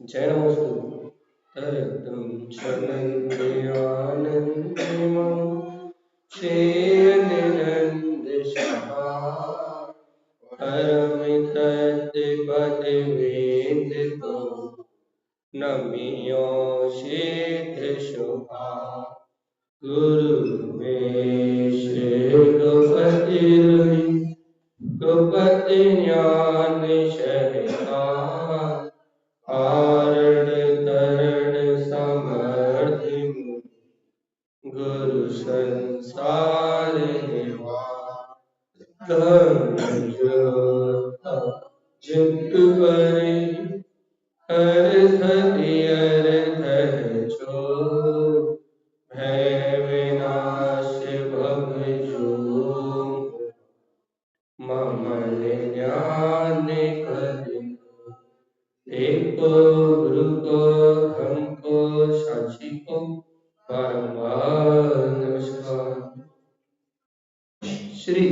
जय नमोस्तु तरतं चलन्त्यानन्दमं श्रेयनिनन्दशः परमितद्पदवेदितो नमियोषितशुभा गुरुर्मे श्रीगुपतिर्हि गुपतिज्ञान शरिता आरण तरण समर्थ गुरु संसार निवा जित बरे हर हरियर धर जो भय विनाश भव जो ममल ज्ञान कर एको गुरु को हमको साक्षी को बारंबार नमस्कार। श्री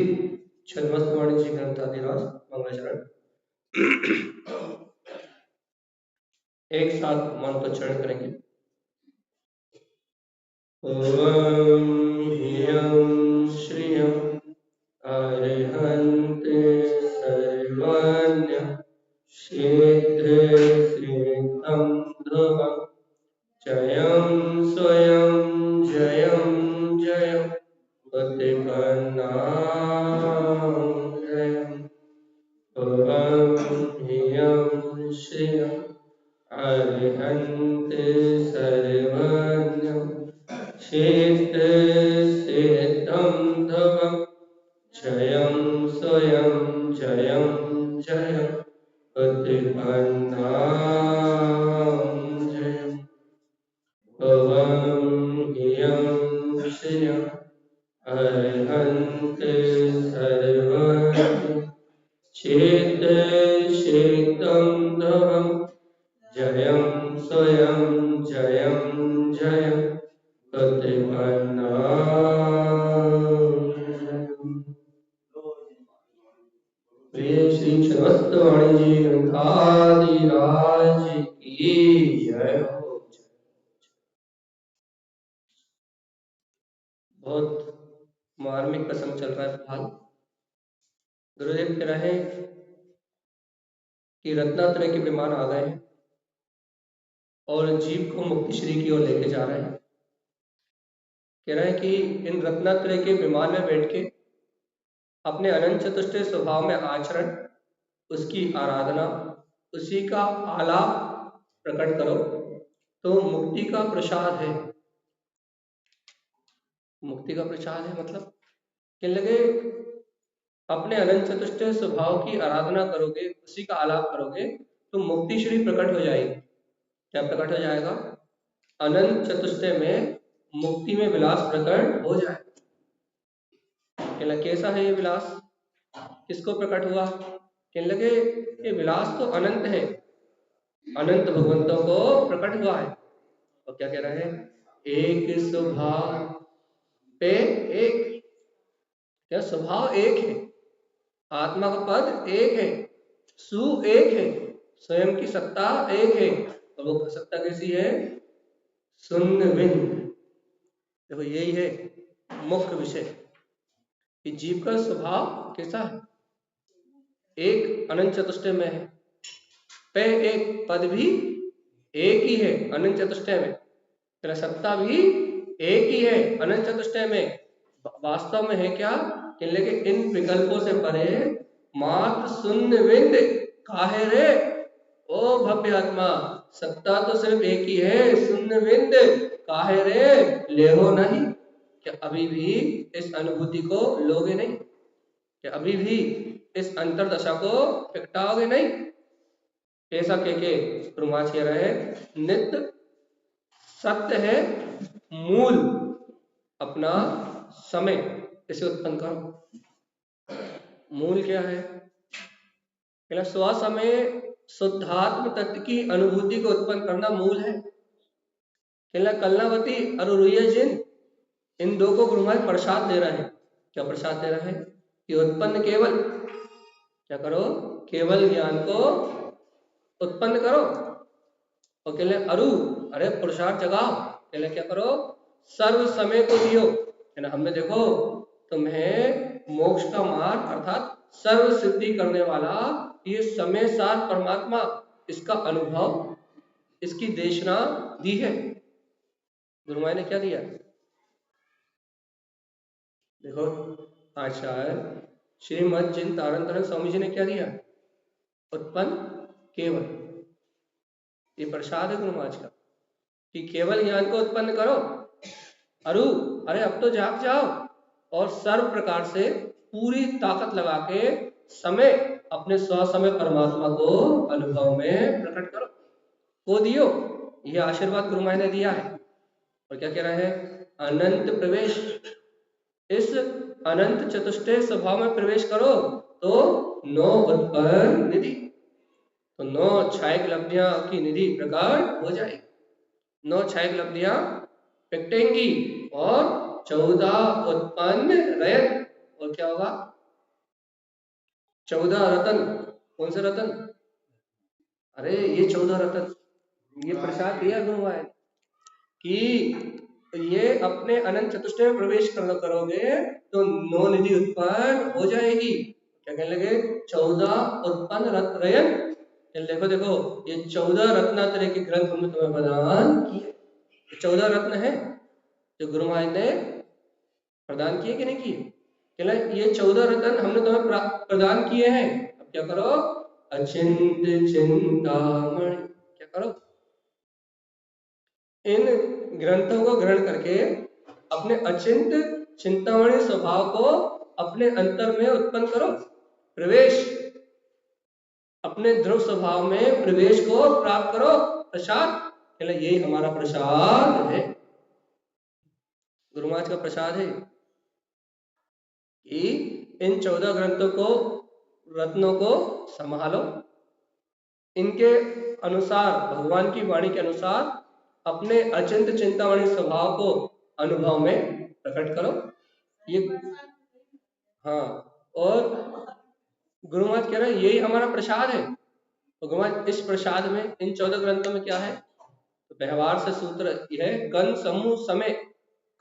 छद्मस्त वाणिज्य ग्रंथाधिराज मंगलाचरण एक साथ मंत्रोच्चारण करेंगे। ओम ह्रीं श्रियं अरिहंत सर्वज्ञ सिद्ध श्रीतं ध्रुवं जयं स्वयं जयं जयं उत्पन्नां जयम् ओम ह्रीं श्रियं अरिहंत सर्वज्ञ सिद्ध सिद्धं ध्रुवं जयं स्वयं जयं जयं उत्पन्नां जयम् ओम ह्रीं श्रियं अरिहंत सर्वज्ञ सिद्ध सिद्धं ध्रुवं जयं स्वयं जयं जयं उत्पन्नां जयम्। प्रिय श्री समस्त वाणिज्य ग्रंथाधिराज की जय हो। बहुत मार्मिक प्रसंग चल रहा है फिलहाल। गुरुदेव कह रहे हैं कि रत्नात्रय के विमान आ गए हैं और जीव को मुक्ति श्री की ओर लेके जा रहे हैं। कह रहे हैं कि इन रत्नात्रय के विमान में बैठ के अपने अनंत चतुष्टय स्वभाव में आचरण, उसकी आराधना, उसी का आलाप प्रकट करो तो मुक्ति का प्रसाद है। मुक्ति का प्रसाद है मतलब कहने लगे अपने अनंत चतुष्टय स्वभाव की आराधना करोगे, उसी का आलाप करोगे तो मुक्ति श्री प्रकट हो जाएगी। क्या प्रकट हो जाएगा? अनंत चतुष्टय में मुक्ति में विलास प्रकट हो जाएगा। कैसा है ये विलास? किसको प्रकट हुआ? कहने लगे ये विलास तो अनंत है, अनंत भगवंतों को प्रकट हुआ है। और क्या कह रहे हैं? एक स्वभाव पे एक, क्या स्वभाव एक है, आत्मा का पद एक है, सु एक है, स्वयं की सत्ता एक है। और वो सत्ता कैसी है? शून्य बिंद। देखो यही है मुख्य विषय कि जीव का स्वभाव कैसा है? एक अनंत चतुष्टय में है, पे एक, पद भी एक ही है अनंत चतुष्टय में, तेरा सत्ता भी एक ही है अनंत चतुष्टय में। वास्तव में है क्या? कहने लगे इन विकल्पों से परे मात्र शून्य बिंद काहे रे ओ भव्य आत्मा, सत्ता तो सिर्फ एक ही है, शून्य बिंद काहे रे लेहो नहीं। क्या अभी भी इस अनुभूति को लोगे नहीं? क्या अभी भी इस अंतरदशा को प्रगटाओगे नहीं? ऐसा के प्रमाच कह रहे हैं नित्य सत्य है मूल अपना समय, इसे उत्पन्न करो। मूल क्या है? स्व समय शुद्धात्म तत्व की अनुभूति को उत्पन्न करना मूल है। कलनावती और रुइया जिन, इन दो को गुरु महाराज प्रसाद दे रहे हैं। क्या प्रसाद दे रहे हैं? कि उत्पन्न केवल क्या करो? केवल ज्ञान को उत्पन्न करो। और कह ले अरु, अरे पुरुषार्थ जगाओ, कह ले क्या करो, सर्व समय को दियो, है ना। हमने देखो तुम्हें मोक्ष का मार्ग अर्थात सर्व सिद्धि करने वाला ये समय सार परमात्मा, इसका अनुभव, इसकी देशना दी है। गुरु माई ने क्या दिया, देखो आचार्य श्रीमद चिंतानंद स्वामी जी ने क्या दिया, उत्पन्न केवल, ये प्रसाद है गुरु महाराज का कि केवल ज्ञान को उत्पन्न करो। अरु, अरे अब तो जाग जाओ और सर्व प्रकार से पूरी ताकत लगा के समय, अपने स्व समय परमात्मा को अनुभव में प्रकट करो, को दियो। यह आशीर्वाद गुरु महाराज ने दिया है। और क्या कह रहा है, अनंत प्रवेश, इस अनंत चतुष्टय स्वभाव में प्रवेश करो तो 9 उत्पन्न निधि, तो 9 क्षयिक लब्धियां की निधि प्रकट हो जाएगी, 9 क्षयिक लब्धियां प्रकटेंगी और 14 उत्पन्न रयन। और क्या होगा, 14 रतन। कौन से रतन, अरे ये 14 रतन, ये प्रसाद दिया गुरु महाराज कि ये अपने अनंत चतुष्टय में प्रवेश करोगे तो 9 निधि उत्पन्न हो जाएगी। क्या कहने लगे, 14 उत्पन्न रयन। देखो देखो, ये 14 रत्नात्रय के ग्रंथ हमने तुम्हें प्रदान किए, 14 रत्न है जो गुरु महाराज ने प्रदान किए कि नहीं किए, कहला ये 14 रत्न हमने तुम्हें प्रदान किए हैं। अब क्या करो, अचिंत चिंतामणि, क्या करो, इन ग्रंथों को ग्रहण करके अपने अचिंत चिंतामणि स्वभाव को अपने अंतर में उत्पन्न करो, प्रवेश, अपने ध्रुव स्वभाव में प्रवेश को प्राप्त करो। प्रसाद, यही हमारा प्रसाद है, गुरु महाराज का प्रसाद है कि इन 14 ग्रंथों को, रत्नों को संभालो, इनके अनुसार, भगवान की वाणी के अनुसार अपने अचिंत चिंतामणि स्वभाव को अनुभव में प्रकट करो। ये हाँ, और गुरु महाराज कह रहे हैं यही हमारा प्रसाद है। तो गुरु महाराज इस प्रसाद में, इन 14 ग्रंथों में क्या है, तो व्यवहार से सूत्र यह गण समूह समय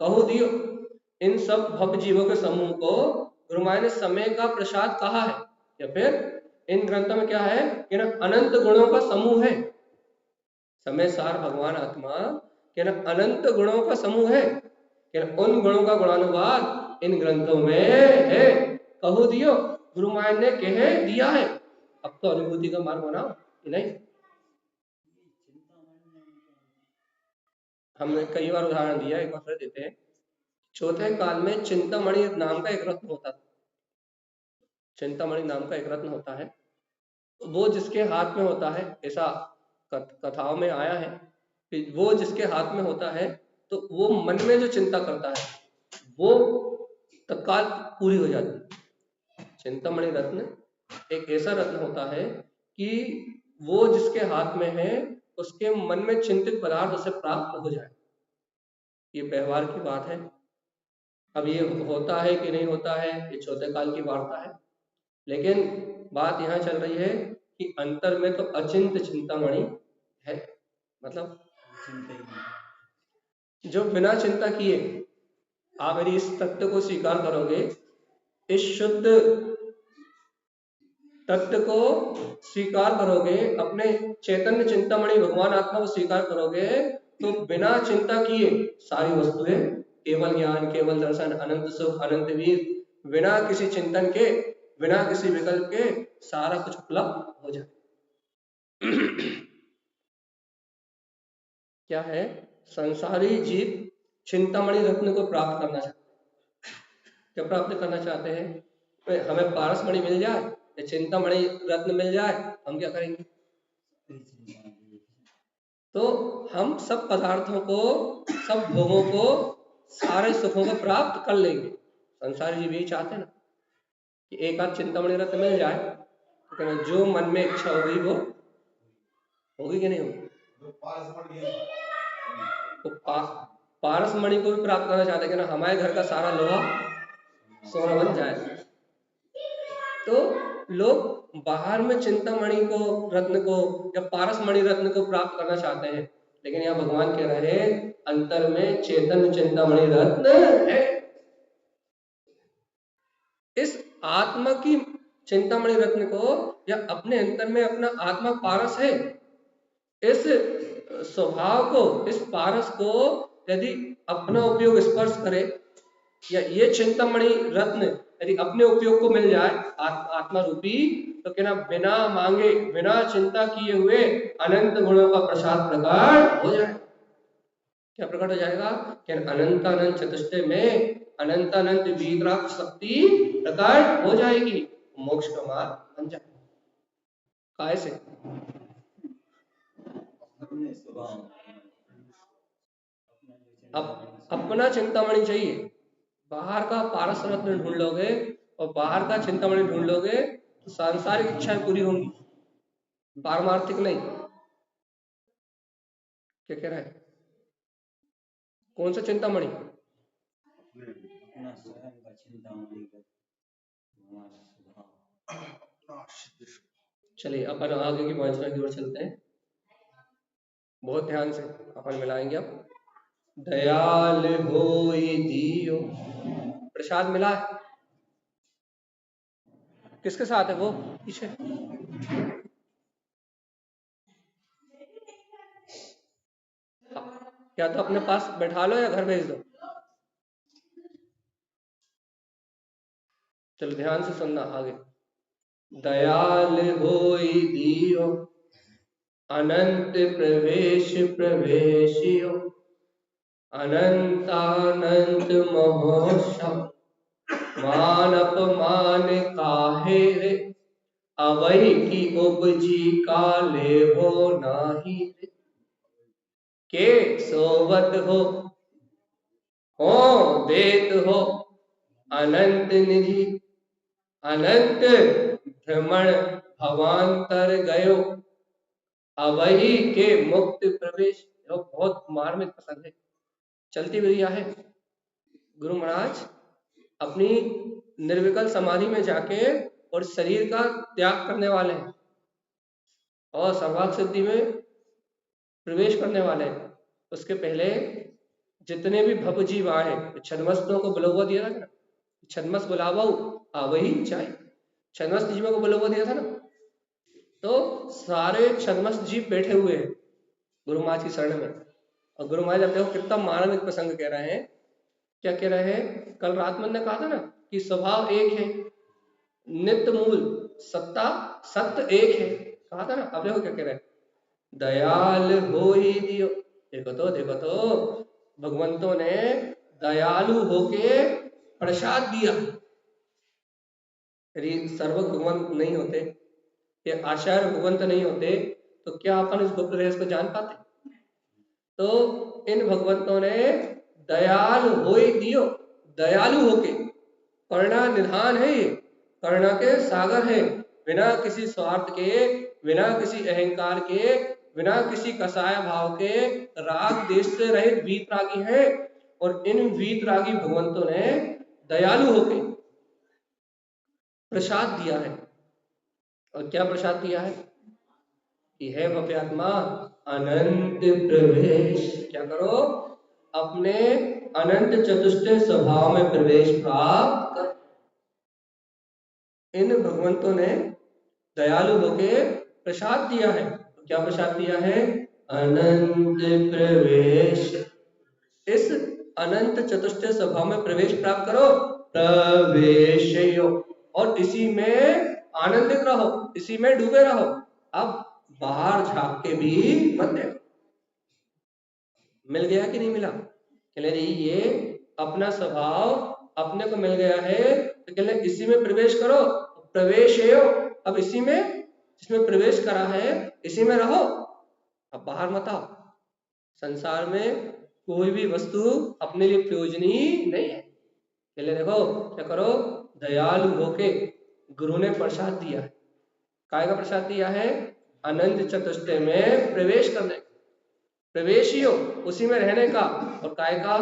कहो दियो, इन सब भव जीवों के समूह को गुरु महाराज ने समय का प्रसाद कहा है। या फिर इन ग्रंथों में क्या है कि ना अनंत गुणों का समूह है, समय सार भगवान आत्मा के ना अनंत गुणों का समूह है, कि उन गुणों का गुणानुवाद इन ग्रंथों में है, कहो दियो, गुरु महाराज ने कह दिया है। अब तो अनुभूति का मार्ग बनाओ कि नहीं। हमने कई बार उदाहरण दिया, एक बार फिर देते हैं। चौथे काल में चिंतामणि नाम का एक रत्न होता था, चिंतामणि नाम का एक रत्न होता है, वो जिसके हाथ में होता है, ऐसा कथाओं में आया है कि वो जिसके हाथ में होता है तो वो मन में जो चिंता करता है वो तत्काल पूरी हो जाती है। चिंतामणि रत्न एक ऐसा रत्न होता है कि वो जिसके हाथ में है उसके मन में चिंतित पदार्थ उसे प्राप्त हो जाए। ये व्यवहार की बात है। अब ये होता है कि नहीं होता है, ये चौथे काल की वार्ता है, लेकिन बात यहाँ चल रही है कि अंतर में तो अचिंत चिंतामणि है, मतलब जो बिना चिंता किए आप यदि इस तत्व को स्वीकार करोगे, इस शुद्ध तत्व को स्वीकार करोगे, अपने चैतन्य चिंतामणि भगवान आत्मा को स्वीकार करोगे, तो बिना चिंता किए सारी वस्तुएं, केवल ज्ञान, केवल दर्शन, अनंत सुख, अनंत वीर, बिना किसी चिंतन के, बिना किसी विकल्प के सारा कुछ उपलब्ध हो जाए। क्या है, संसारी जीव चिंतामणि रत्न को प्राप्त करना चाहते हैं। क्या प्राप्त करना चाहते हैं, हमें पारसमणि मिल जाए या चिंतामणि रत्न मिल जाए, हम क्या करेंगे, तो हम सब पदार्थों को, सब भोगों को, सारे सुखों को प्राप्त कर लेंगे। संसारी जीव यही चाहते हैं ना कि एक आध चिंतामणि रत्न मिल जाए, तो जो मन में इच्छा होगी वो होगी कि नहीं होगी। तो पारसमणि को भी प्राप्त करना चाहते हैं कि ना हमारे घर का सारा लोहा सोना बन जाए। तो लोग बाहर में चिंतामणि को, रत्न को या पारसमणि रत्न को प्राप्त करना चाहते हैं, लेकिन यहाँ भगवान कह रहे हैं अंतर में चेतन चिंतामणि रत्न है। इस आत्मा की चिंतामणि रत्न को या अपने अंतर में अपना आत्मा पारस है, इस स्वभाव को, इस पारस को यदि अपना उपयोग स्पर्श करे या ये चिंतामणि रत्न यदि अपने उपयोग को मिल जाए आत्मा रूपी, तो क्या ना बिना मांगे बिना चिंता किए हुए अनंत गुणों का प्रसाद प्रकट हो जाए। क्या प्रकट हो जाएगा? कि अनंत अनंत चतुष्टय में अनंत अनंत वीतराग शक्ति प्रकट हो जाएगी, मोक्ष का मार्ग बन जाएगा। कैसे? अपना चिंतामणि चाहिए। बाहर का पारस रत्न ढूंढ लोगे और बाहर का चिंतामणि ढूंढ लोगे तो सांसारिक इच्छाएं पूरी होंगी, पारमार्थिक नहीं। क्या कह रहा है? कौन सा चिंतामणि? चलिए अपन आगे की वाचना की ओर चलते हैं। बहुत ध्यान से अपन मिलाएंगे। अब दयाल होई दियो, प्रसाद मिला है, किसके साथ है वो? पीछे या तो अपने पास बैठा लो या घर भेज दो। चलो ध्यान से सुनना आगे। दयाल होई दियो अनंत प्रवेश प्रवेशियो, अनंतानंत महोत्सव मान अपमान काहे रे, अवई की उपजी काले हो नाही रे, के सोवत हो देत हो अनंत निधि, अनंत भ्रमण भवांतर गयो, अवही के मुक्त प्रवेश। बहुत मार्मिक प्रसंग है, चलती विधिया है। गुरु महाराज अपनी निर्विकल समाधि में जाके और शरीर का त्याग करने वाले हैं और सर्वाग सिद्धि में प्रवेश करने वाले हैं। उसके पहले जितने भी भव जीव आए, छद्मस्तों को बुलवा दिया था ना, छद्मस बुलावा वही चाहिए, छद्मस्त जीवों को बुलवा दिया था ना, तो सारे छद्मस्त जीव बैठे हुए हैं गुरु महाराज की शरण में। और गुरु महाराज अब देखो कितना मार्मिक प्रसंग कह रहे हैं। क्या कह रहे हैं? कल रात में ने कहा था ना कि स्वभाव एक है, नित्य मूल सत्ता सत्य एक है, कहा था ना। अब देखो क्या कह रहे हैं, दयाल हो ही दियो। देखो तो भगवंतों ने दयालु होके प्रसाद दिया। यदि सर्व भगवंत नहीं होते, ये आचार्य भगवंत नहीं होते, तो क्या अपन इस गुप्त रहस्य को जान पाते? तो इन भगवंतों ने दयालु हो ही दियो, दयालु होके, करुणा निधान है, ये करुणा के सागर है, बिना किसी स्वार्थ के, बिना किसी अहंकार के, बिना किसी कसाय भाव के, राग देश से रहित वीतरागी है। और इन वीतरागी भगवंतों ने दयालु होके प्रसाद दिया है। और क्या प्रसाद दिया है? कि है भव्यात्मा अनंत प्रवेश। क्या करो? अपने अनंत चतुष्टय स्वभाव में प्रवेश प्राप्त कर। इन भगवंतों ने दयालु होके प्रसाद दिया है। तो क्या प्रसाद दिया है? अनंत प्रवेश। इस अनंत चतुष्टय स्वभाव में प्रवेश प्राप्त करो, प्रवेशयो, और इसी में आनंदित रहो, इसी में डूबे रहो। अब बाहर झांक के भी मत देखो। मिल गया कि नहीं मिला? कहले ये अपना स्वभाव अपने को मिल गया है, तो कहले इसी में प्रवेश करो, प्रवेश है। अब इसी में, जिसमें प्रवेश करा है इसी में रहो, अब बाहर मत आओ। संसार में कोई भी वस्तु अपने लिए प्रयोजनीय नहीं है। कहले देखो क्या करो, दयालु होके गुरु ने प्रसाद दिया है। काय का प्रसाद दिया है? अनंत चतुष्टय में प्रवेश करने, प्रवेशियो, उसी में रहने का। और काय का?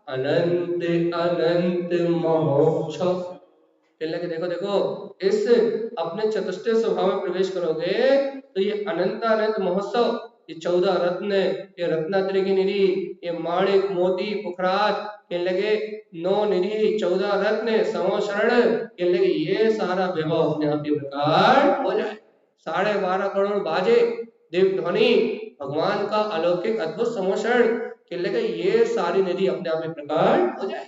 अनंत अनंत महोत्सव, कहने लगे देखो देखो, इस अपने चतुष्टय स्वभाव में प्रवेश करोगे तो ये अनंत अनंत महोत्सव, ये 14 रत्न, ये रत्नात्रय की निधि, ये माणिक मोती पुखराज, कहने लगे 9 निधि 14 रत्न समो शरण, कहने लगे ये सारा वैभव अपने आप ही प्रकट हो जाए। 12.5 करोड़ बाजे, देव ध्वनि, भगवान का अलौकिक अद्भुत समोषण, कहने लगे ये सारी निधि अपने आप में प्रकट हो जाए।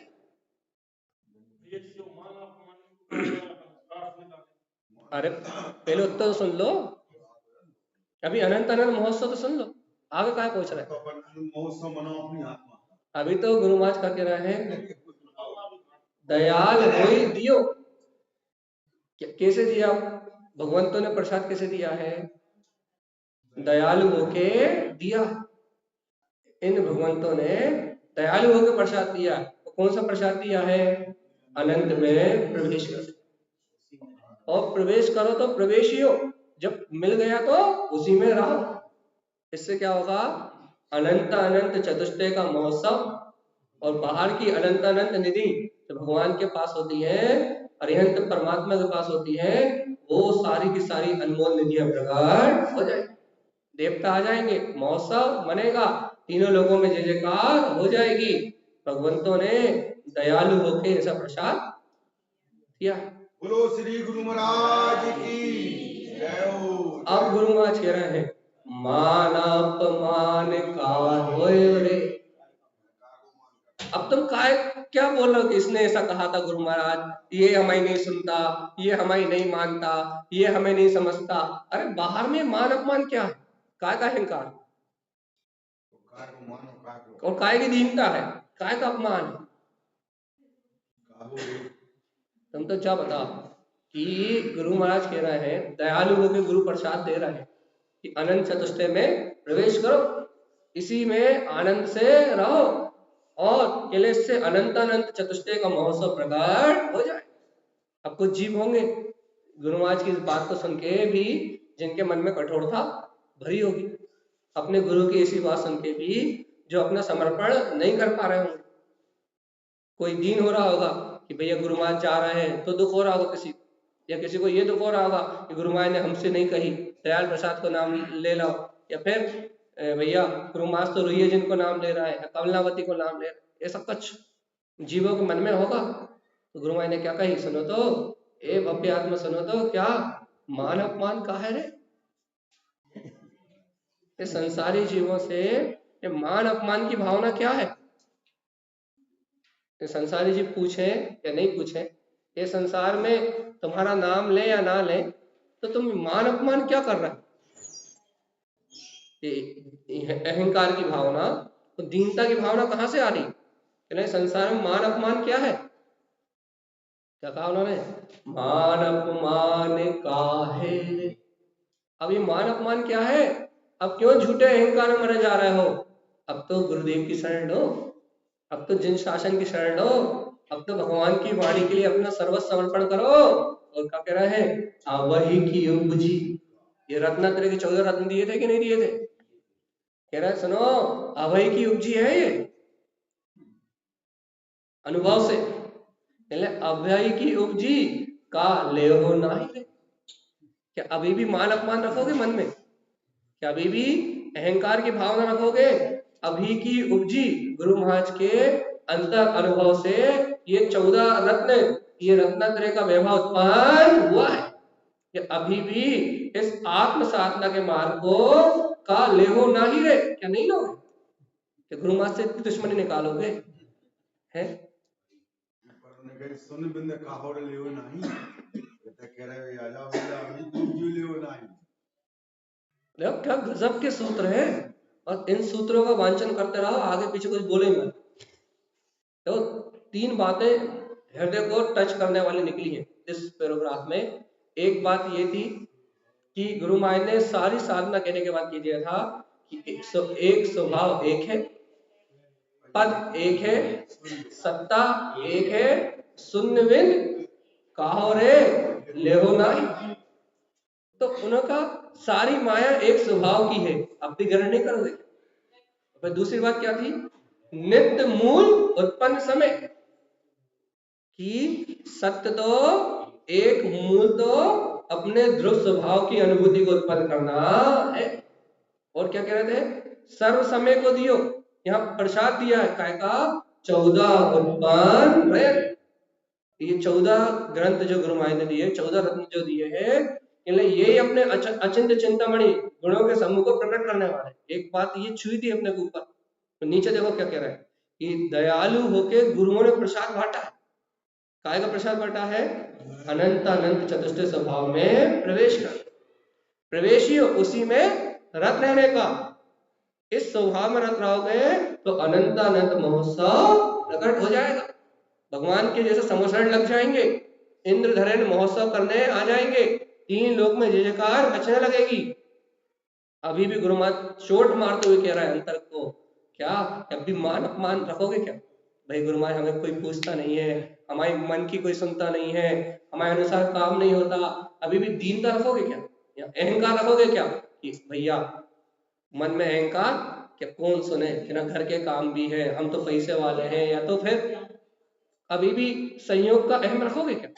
अरे पहले उत्तर तो सुन लो, अभी अनंत अनंत महोत्सव तो सुन लो, आगे कहाँ पहुंच रहा है। अभी तो गुरु महाराज क्या कह रहे हैं, दयाल होई दियो। कैसे दिया भगवंतों ने प्रसाद, कैसे दिया है, दयालु होके दिया। इन भगवंतों ने दयालु होकर प्रसाद दिया। तो कौन सा प्रसाद दिया है, अनंत में प्रवेश कर, और प्रवेश करो तो प्रवेश ही हो, जब मिल गया तो उसी में रहो। इससे क्या होगा, अनंत अनंत चतुष्टय का महोत्सव और बाहर की अनंत अनंत निधि जो भगवान के पास होती है, अरिहंत परमात्मा के पास होती है, वो सारी की सारी अनमोल निधियां प्रकट हो जाएगी। देवता आ जाएंगे, महोत्सव बनेगा, तीनों लोगों में जय जयकार हो जाएगी। भगवंतों ने दयालु होकर ऐसा प्रसाद किया। बोलो श्री गुरु महाराज की जय हो। अब गुरु महाराज कह रहे हैं, मान अपमान का होए रे। अब तुम क्या बोल रहे हो कि इसने ऐसा कहा था गुरु महाराज, ये हमें नहीं सुनता, ये हमें नहीं मानता, ये हमें नहीं समझता। अरे बाहर में मान अपमान क्या है, काय का अहंकार और काय की दीनता है, काय का अपमान है। तुम तो क्या बताओ कि गुरु महाराज कह रहे हैं, दयालु होकर गुरु प्रसाद दे रहे हैं कि अनंत चतुष्टय में प्रवेश करो, इसी में आनंद से रहो, और केले से अनंत अनंत चतुष्टय का महोत्सव प्रकट हो जाए। अब कुछ जीव होंगे गुरु महाराज की इस बात को सुन के भी, जिनके मन में कठोरता भरी होगी, अपने गुरु की ऐसी बात सुन के भी जो अपना समर्पण नहीं कर पा रहे होंगे। कोई दीन हो रहा होगा कि भैया गुरु महाराज जा रहे हैं, तो दुख हो रहा होगा किसी, या किसी को ये दुख हो रहा होगा कि गुरु महाराज ने हमसे नहीं कही, दयाल प्रसाद को नाम ले लो, या फिर भैया गुरु महाराज तो रुइये जिनको नाम ले रहा है, कमलावती को नाम ले रहा है, ऐसा कुछ जीवों के मन में होगा। तो गुरु महाराज ने क्या कही, सुनो तो, ए भव्य आत्मा सुनो तो, क्या मान अपमान का है रे। ये संसारी जीवों से ये मान अपमान की भावना क्या है। ये संसारी जीव पूछे या नहीं पूछे, ये संसार में तुम्हारा नाम ले या ना ले, तो तुम मान अपमान क्या कर रहा है। अहंकार की भावना, तो दीनता की भावना कहां से आ रही, नहीं संसार में मान अपमान क्या है। क्या कहा उन्होंने, मान अपमान काहे। अब ये मान अपमान क्या है, अब क्यों झूठे अहंकार में मरे जा रहे हो। अब तो गुरुदेव की शरण लो, अब तो जिन शासन की शरण लो, अब तो भगवान की वाणी के लिए अपना सर्वस्व समर्पण करो। और क्या कह रहे हैं, वही की उपजी, ये रत्नात्रय के 14 रत्न दिए थे कि नहीं दिए थे, कह रहा है सुनो, अभय की उपजी है ये, अनुभव से, अभय की उपजी का ले हो नहीं रे। क्या अभी भी मान अपमान रखोगे मन में, क्या अभी भी अहंकार की भावना रखोगे। अभी की उपजी गुरु महाराज के अंतर अनुभव से ये 14 रत्न, ये रत्नात्रय का वैभव उत्पन्न हुआ है। कि अभी भी इस आत्म साधना के मार्ग को का लेहो नहीं रे, क्या नहीं लोगे, कि गुरु महाराज से दुश्मनी निकालोगे है। सुन बिंद काहोड़ लेहो नहीं, तो कह रहे आ जाओ अभी तुम लेहो नहीं। देखो क्या गजब के सूत्र हैं, और इन सूत्रों का वांचन करते रहो, आगे पीछे कुछ बोलेंगे। तो 3 बातें हृदय को टच करने वाली निकली है इस पैराग्राफ में। एक बात ये थी कि गुरु महाराज ने सारी साधना कहने के बाद ये दिया था कि एक स्वभाव एक है, पद एक है, सत्ता एक है, शून्य बिन काहो रे लेहो नहीं। तो उनका सारी माया एक स्वभाव की है, अपनी ग्रहण नहीं करोगे। फिर दूसरी बात क्या थी, नित्य मूल उत्पन्न समय कि सत्य तो एक मूल तो अपने ध्रुव स्वभाव की अनुभूति को उत्पन्न करना है। और क्या कह रहे थे? सर्व समय को दियो, यहाँ प्रसाद दिया है काय का? 14 उत्पन्न प्रयत्न। ये 14 ग्रंथ जो गुरु महाराज ने दिए, 14 रत्न जो दिए हैं, यही अपने अचिंत्य चिंतामणि गुणों के समूह को प्रकट करने वाले। एक बात ये छुई थी अपने को ऊपर, तो नीचे देखो क्या कह रहा है कि दयालु होके गुरुओं ने प्रसाद बांटा है। काय का प्रसाद बांटा है? अनंत अनंत चतुष्टय स्वभाव में प्रवेश कर, प्रवेशी हो उसी में रत रहने का। इस स्वभाव में रत रहोगे तो अनंत अनंत महोत्सव प्रकट हो जाएगा। भगवान के जैसे समोसरण लग जाएंगे, इंद्रधरण महोत्सव करने आ जाएंगे, 3 लोक में जय जयकार बचने लगेगी। अभी भी गुरु महाराज चोट मारते हुए कह रहा है अंतर को, क्या अभी मान अपमान रखोगे क्या? भाई गुरु महाराज हमें कोई पूछता नहीं है, हमारे मन की कोई सुनता नहीं है, हमारे अनुसार काम नहीं होता, अभी भी दीनता रखोगे क्या? या अहंकार रखोगे क्या कि भैया मन में अहंकार, क्या कौन सुने कि ना घर के काम भी है, हम तो पैसे वाले हैं, या तो फिर अभी भी संयोग का अहम रखोगे क्या?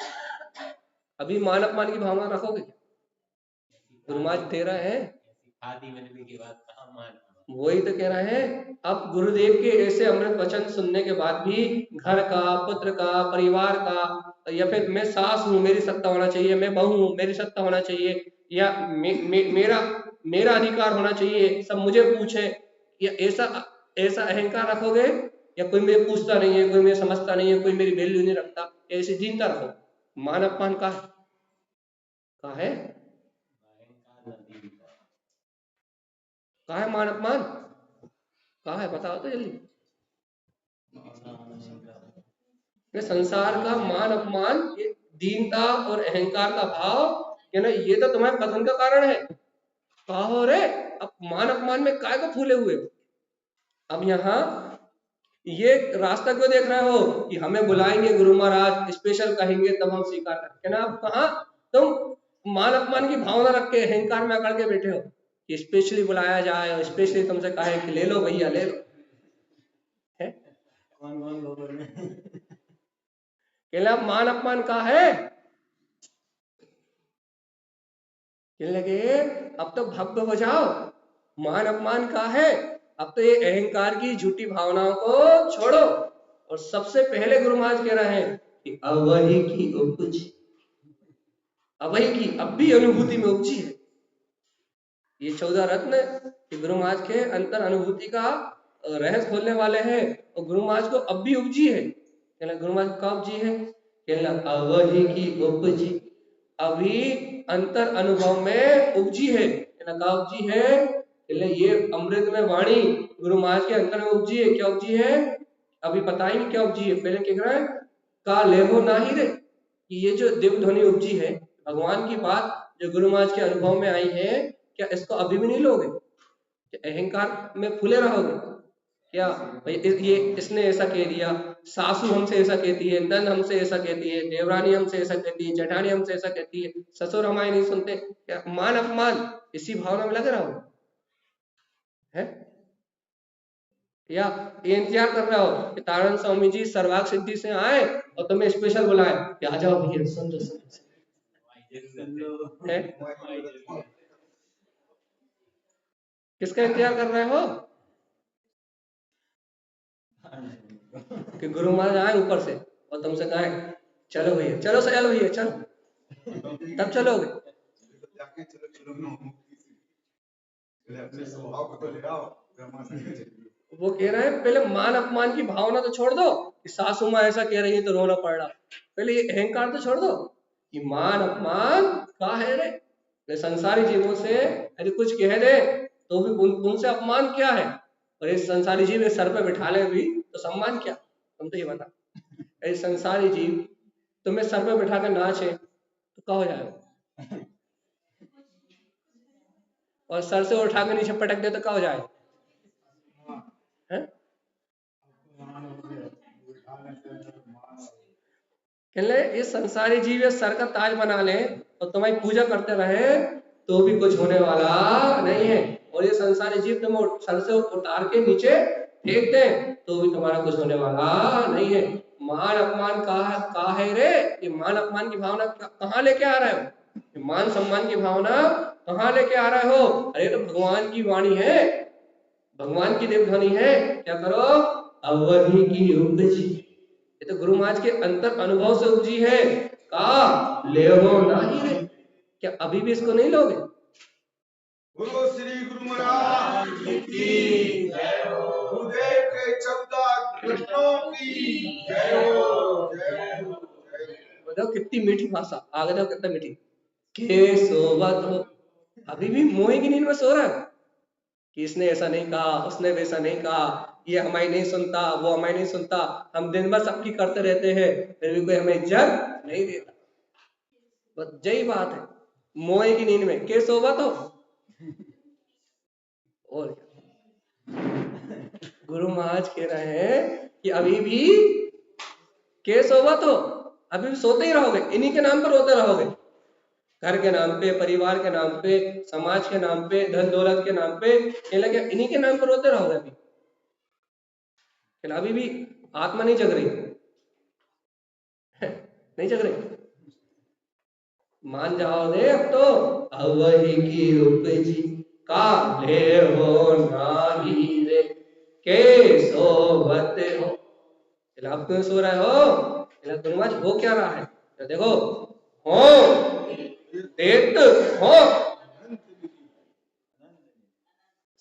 अभी मान अपमान की भावना रखोगे क्या? गुरु महाराज दे रहा है आदि बनने के बाद कहाँ मान, वही तो कह रहा है। अब गुरुदेव के ऐसे अमृत वचन सुनने के बाद भी घर का, पुत्र का, परिवार का, या फिर मैं सास हूँ मेरी सत्ता होना चाहिए, मैं बहू हूँ मेरी सत्ता होना चाहिए, या मेरा अधिकार होना चाहिए, सब मुझे पूछे, या ऐसा अहंकार रखोगे, या कोई मुझे पूछता नहीं है, कोई मुझे समझता नहीं है, कोई मेरी वैल्यू नहीं रखता, ऐसी दीनता रखो। मान अपमान का है? कहा है मान अपमान? कहा है बताओ तो जल्दी। ये संसार का मान अपमान, ये दीनता और अहंकार का भाव, ये ना, ये तो तुम्हारे पतन का कारण है। कहा हो रे, अब मान अपमान में काय को फूले हुए हो? अब यहाँ ये रास्ता क्यों देख रहे हो कि हमें बुलाएंगे गुरु महाराज, स्पेशल कहेंगे तब हम स्वीकार करेंगे ना? अब कहा तुम मान अपमान की भावना रख के अहंकार में अकड़ के बैठे हो कि स्पेशली बुलाया जाए, स्पेशली तुमसे कहे कि ले लो भैया ले लो, है? कहला मान अपमान का है? कहने लगे अब तो भव्य हो जाओ, मान अपमान का है? अब तो ये अहंकार की झूठी भावनाओं को छोड़ो। और सबसे पहले गुरु महाराज कह रहे हैं कि अवहि की उपज, अवहि की अब भी अनुभूति में उपजी है। ये 14 रत्न कि गुरु महाराज के अंतर अनुभूति का रहस्य खोलने वाले हैं, और गुरु महाराज को अब भी उपजी है। कहना गुरु महाराज कब उपजी है? कहना अवहि की उपजी, अभी अंतर अनुभव में उपजी है। कहना कब उपजी है? कहना ये अमृत में वाणी गुरु महाराज के अंतर में उपजी है। क्या उपजी है? अभी बताएंगे क्या उपजी है। पहले कह रहा है का लेहो नाही रे, कि ये जो दिव्य ध्वनि उपजी है, भगवान की बात जो गुरु महाराज के अनुभव में आई है, क्या इसको अभी भी नहीं लोगे? क्या अहंकार में फूले रहोगे? क्या भाई ये इसने ऐसा कह दिया, सासू हमसे ऐसा कहती है, नंद हमसे ऐसा कहती है, देवरानी हमसे ऐसा कहती है, जेठानी हमसे ऐसा कहती है, ससुर हमारे नहीं सुनते, क्या मान अपमान इसी भावना में लगे रहो है? या ये इंतजार कर रहे हो कि तारण स्वामी जी सर्वाग सिद्धि से आए और तुम्हें स्पेशल बुलाए कि आ जाओ भैया सुन लो है? किसका इंतजार कर रहे हो? कि गुरु महाराज आए ऊपर से और तुमसे कहे चलो भैया, चलो सयाल भैया चलो, तब चलोगे? वो कह रहे हैं पहले मान अपमान की भावना तो छोड़ दो कि सासू माँ ऐसा कह रही है तो रोना पड़ रहा, पहले ये अहंकार तो छोड़ दो कि मान अपमान का है रे। संसारी जीवों से यदि कुछ कह दे तो भी उनसे अपमान क्या है, और ये संसारी जीव सर पे बिठा ले भी तो सम्मान क्या? तुम तो ये बता, ये संसारी जीव तुम्हें सर पे बिठा कर नाचे तो क्या हो जाएगा? और सर से उठा के नीचे पटक दे तो क्या हो जाएगा? कहले ये संसारी जीव ये सर का ताज बना ले और तुम्हारी पूजा करते रहे तो भी कुछ होने वाला नहीं है। और ये संसारी जीव तुम्हें सर से उतार के नीचे फेंक दें तो भी तुम्हारा कुछ होने वाला नहीं है। मान अपमान कहा है रे, ये मान अपमान की भावना कहाँ लेके आ रहे हो? ये मान सम्मान की भावना कहाँ लेके आ रहे हो? अरे तो भगवान की वाणी है, भगवान की देवध्वनि है। क्या करो? अवधि की उपजी, ये तो गुरु महाराज के अंतर अनुभव से उपजी है। का ले हो नहीं रे, क्या अभी भी इसको नहीं लोगे? बोलो श्री गुरु महाराज की जय हो। गुरुदेव के 14 कृष्णों की जय हो, जय हो, जय हो। बताओ कितनी मीठी भाषा, आगे देखो कितना मीठी। के सोवत हो, अभी भी मोह की नींद में सो रहा है कि इसने ऐसा नहीं कहा, उसने वैसा नहीं कहा, ये हमारी नहीं सुनता, वो हमारी नहीं सुनता, हम दिन भर सबकी करते रहते हैं फिर भी कोई हमें इज्जत नहीं देता। बस यही बात है, मोह की नींद में के सोवत हो। और गुरु महाराज कह रहे हैं कि अभी भी के सोवत हो, अभी भी सोते ही रहोगे, इन्हीं के नाम पर रोते रहोगे। घर के नाम पे, परिवार के नाम पे, समाज के नाम पे, धन दौलत के नाम पे, इन्हीं के नाम पर रोते रहोगे। अभी भी आत्मा नहीं जग रही, नहीं जग रही। मान जाओ रे अब तो, अवही की उपजी का ले हो नाही रे, के सोवत हो। आप क्यों सो रहे हो? गुरुवाज हो क्या रहा है? तो देखो, हो देत हो,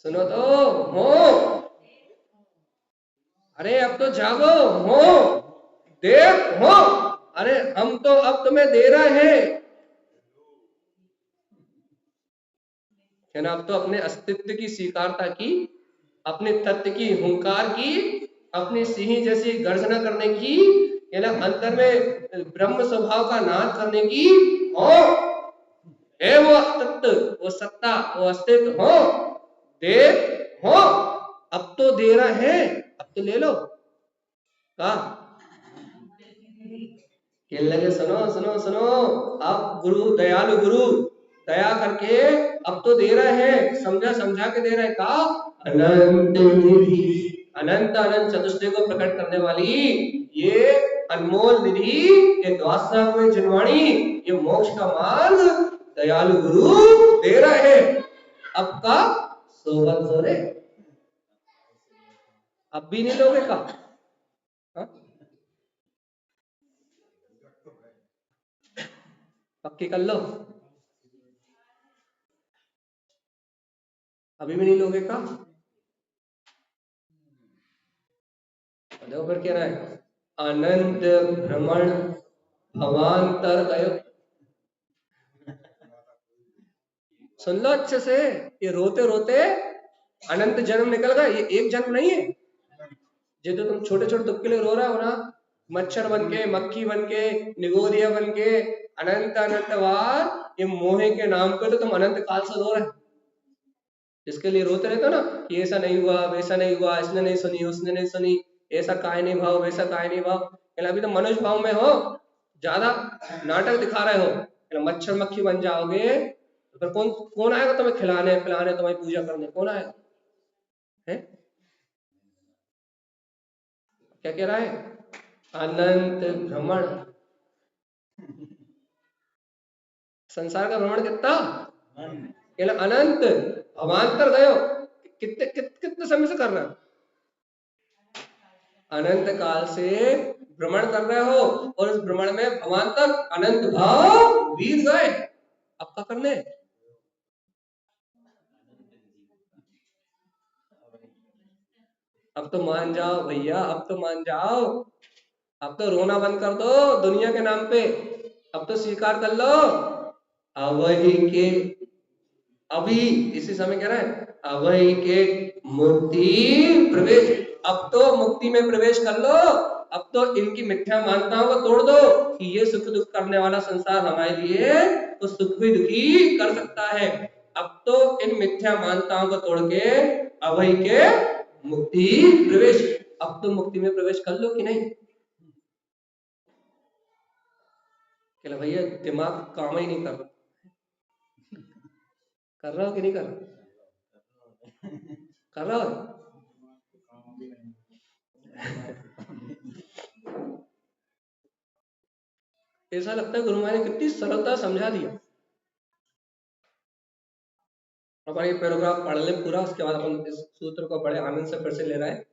सुनो तो, हो, अरे अब तो जागो, हो देव हो, अरे हम तो अब तुम्हें दे रहे हैं। है ना, अब तो अपने अस्तित्व की स्वीकारता की, अपने तत्व की हुंकार की, अपनी सिंह जैसी गर्जना करने की, है ना, अंतर में ब्रह्म स्वभाव का नाश करने की, हो है वो तत्व, वो सत्ता, वो अस्तित्व, हो दे हो, अब तो दे रहा है, अब तो ले लो। कहा कहने लगे सुनो सुनो सुनो, अब गुरु दयालु गुरु दया करके अब तो दे रहे हैं, समझा समझा के दे रहे हैं। कहा अनंत निधि, अनंत अनंत चतुष्टय को प्रकट करने वाली ये अनमोल निधि, ये द्वादशा में जिनवाणी, ये मोक्ष का मार्ग दयालु गुरु दे रहे हैं। अब का सोवत हो रे, अब भी नहीं लोगे का? हाँ? पक्की कर लो, अभी भी नहीं लोगे का? देखो फिर कह रहा है, अनंत भ्रमण भवांतर गयो। सुन लो अच्छे से, ये रोते रोते अनंत जन्म निकल गए, ये एक जन्म नहीं है। जो तो तुम छोटे छोटे दुख के लिए रो रहे हो ना, मच्छर बन के, मक्खी बन के, निगोरिया बन के, अनंत अनंत बार ये मोहे के नाम पे तो तुम अनंत काल से रो रहे हो। जिसके लिए रोते रहते हो ना कि ऐसा नहीं हुआ, वैसा नहीं हुआ, इसने नहीं सुनी, उसने नहीं सुनी, ऐसा काहे नहीं भाव, वैसा काहे नहीं भाव, अभी तो मनुष्य भाव में हो, ज्यादा नाटक दिखा रहे हो, मच्छर मक्खी बन जाओगे तो फिर कौन कौन आएगा तुम्हें खिलाने पिलाने, तुम्हारी पूजा करने, कौन आएगा? है क्या कह रहा है? अनंत भ्रमण, संसार का भ्रमण कितना अनंत, अवान्तर गयो, कितने समय से कर रहे हो? अनंत काल से भ्रमण कर रहे हो, और इस भ्रमण में अवान्तर अनंत भाव बीत गए, अब क्या करने? अब तो मान जाओ भैया, अब तो मान जाओ, अब तो रोना बंद कर दो दुनिया के नाम पे, अब तो स्वीकार कर लो अवही के, अभी इसी समय कह रहा है अवही के मुक्ति प्रवेश, अब तो मुक्ति में प्रवेश कर लो, अब तो इनकी मिथ्या मान्यताओं को तोड़ दो कि ये सुख दुख करने वाला संसार हमारे लिए तो सुख भी दुखी कर सकता है। अब तो इन मिथ्या मान्यताओं को तोड़ के अवही के मुक्ति प्रवेश, अब तो मुक्ति में प्रवेश कर लो कि नहीं? कहला भैया दिमाग काम ही नहीं कर रहा, कर रहा हो कि नहीं कर रहा? कर रहा हो? ऐसा लगता है गुरु महाराज ने कितनी सरलता समझा दिया। अपन ये पैराग्राफ पढ़ ले पूरा, उसके बाद अपन इस सूत्र को बड़े आनंद से फिर से ले रहे हैं।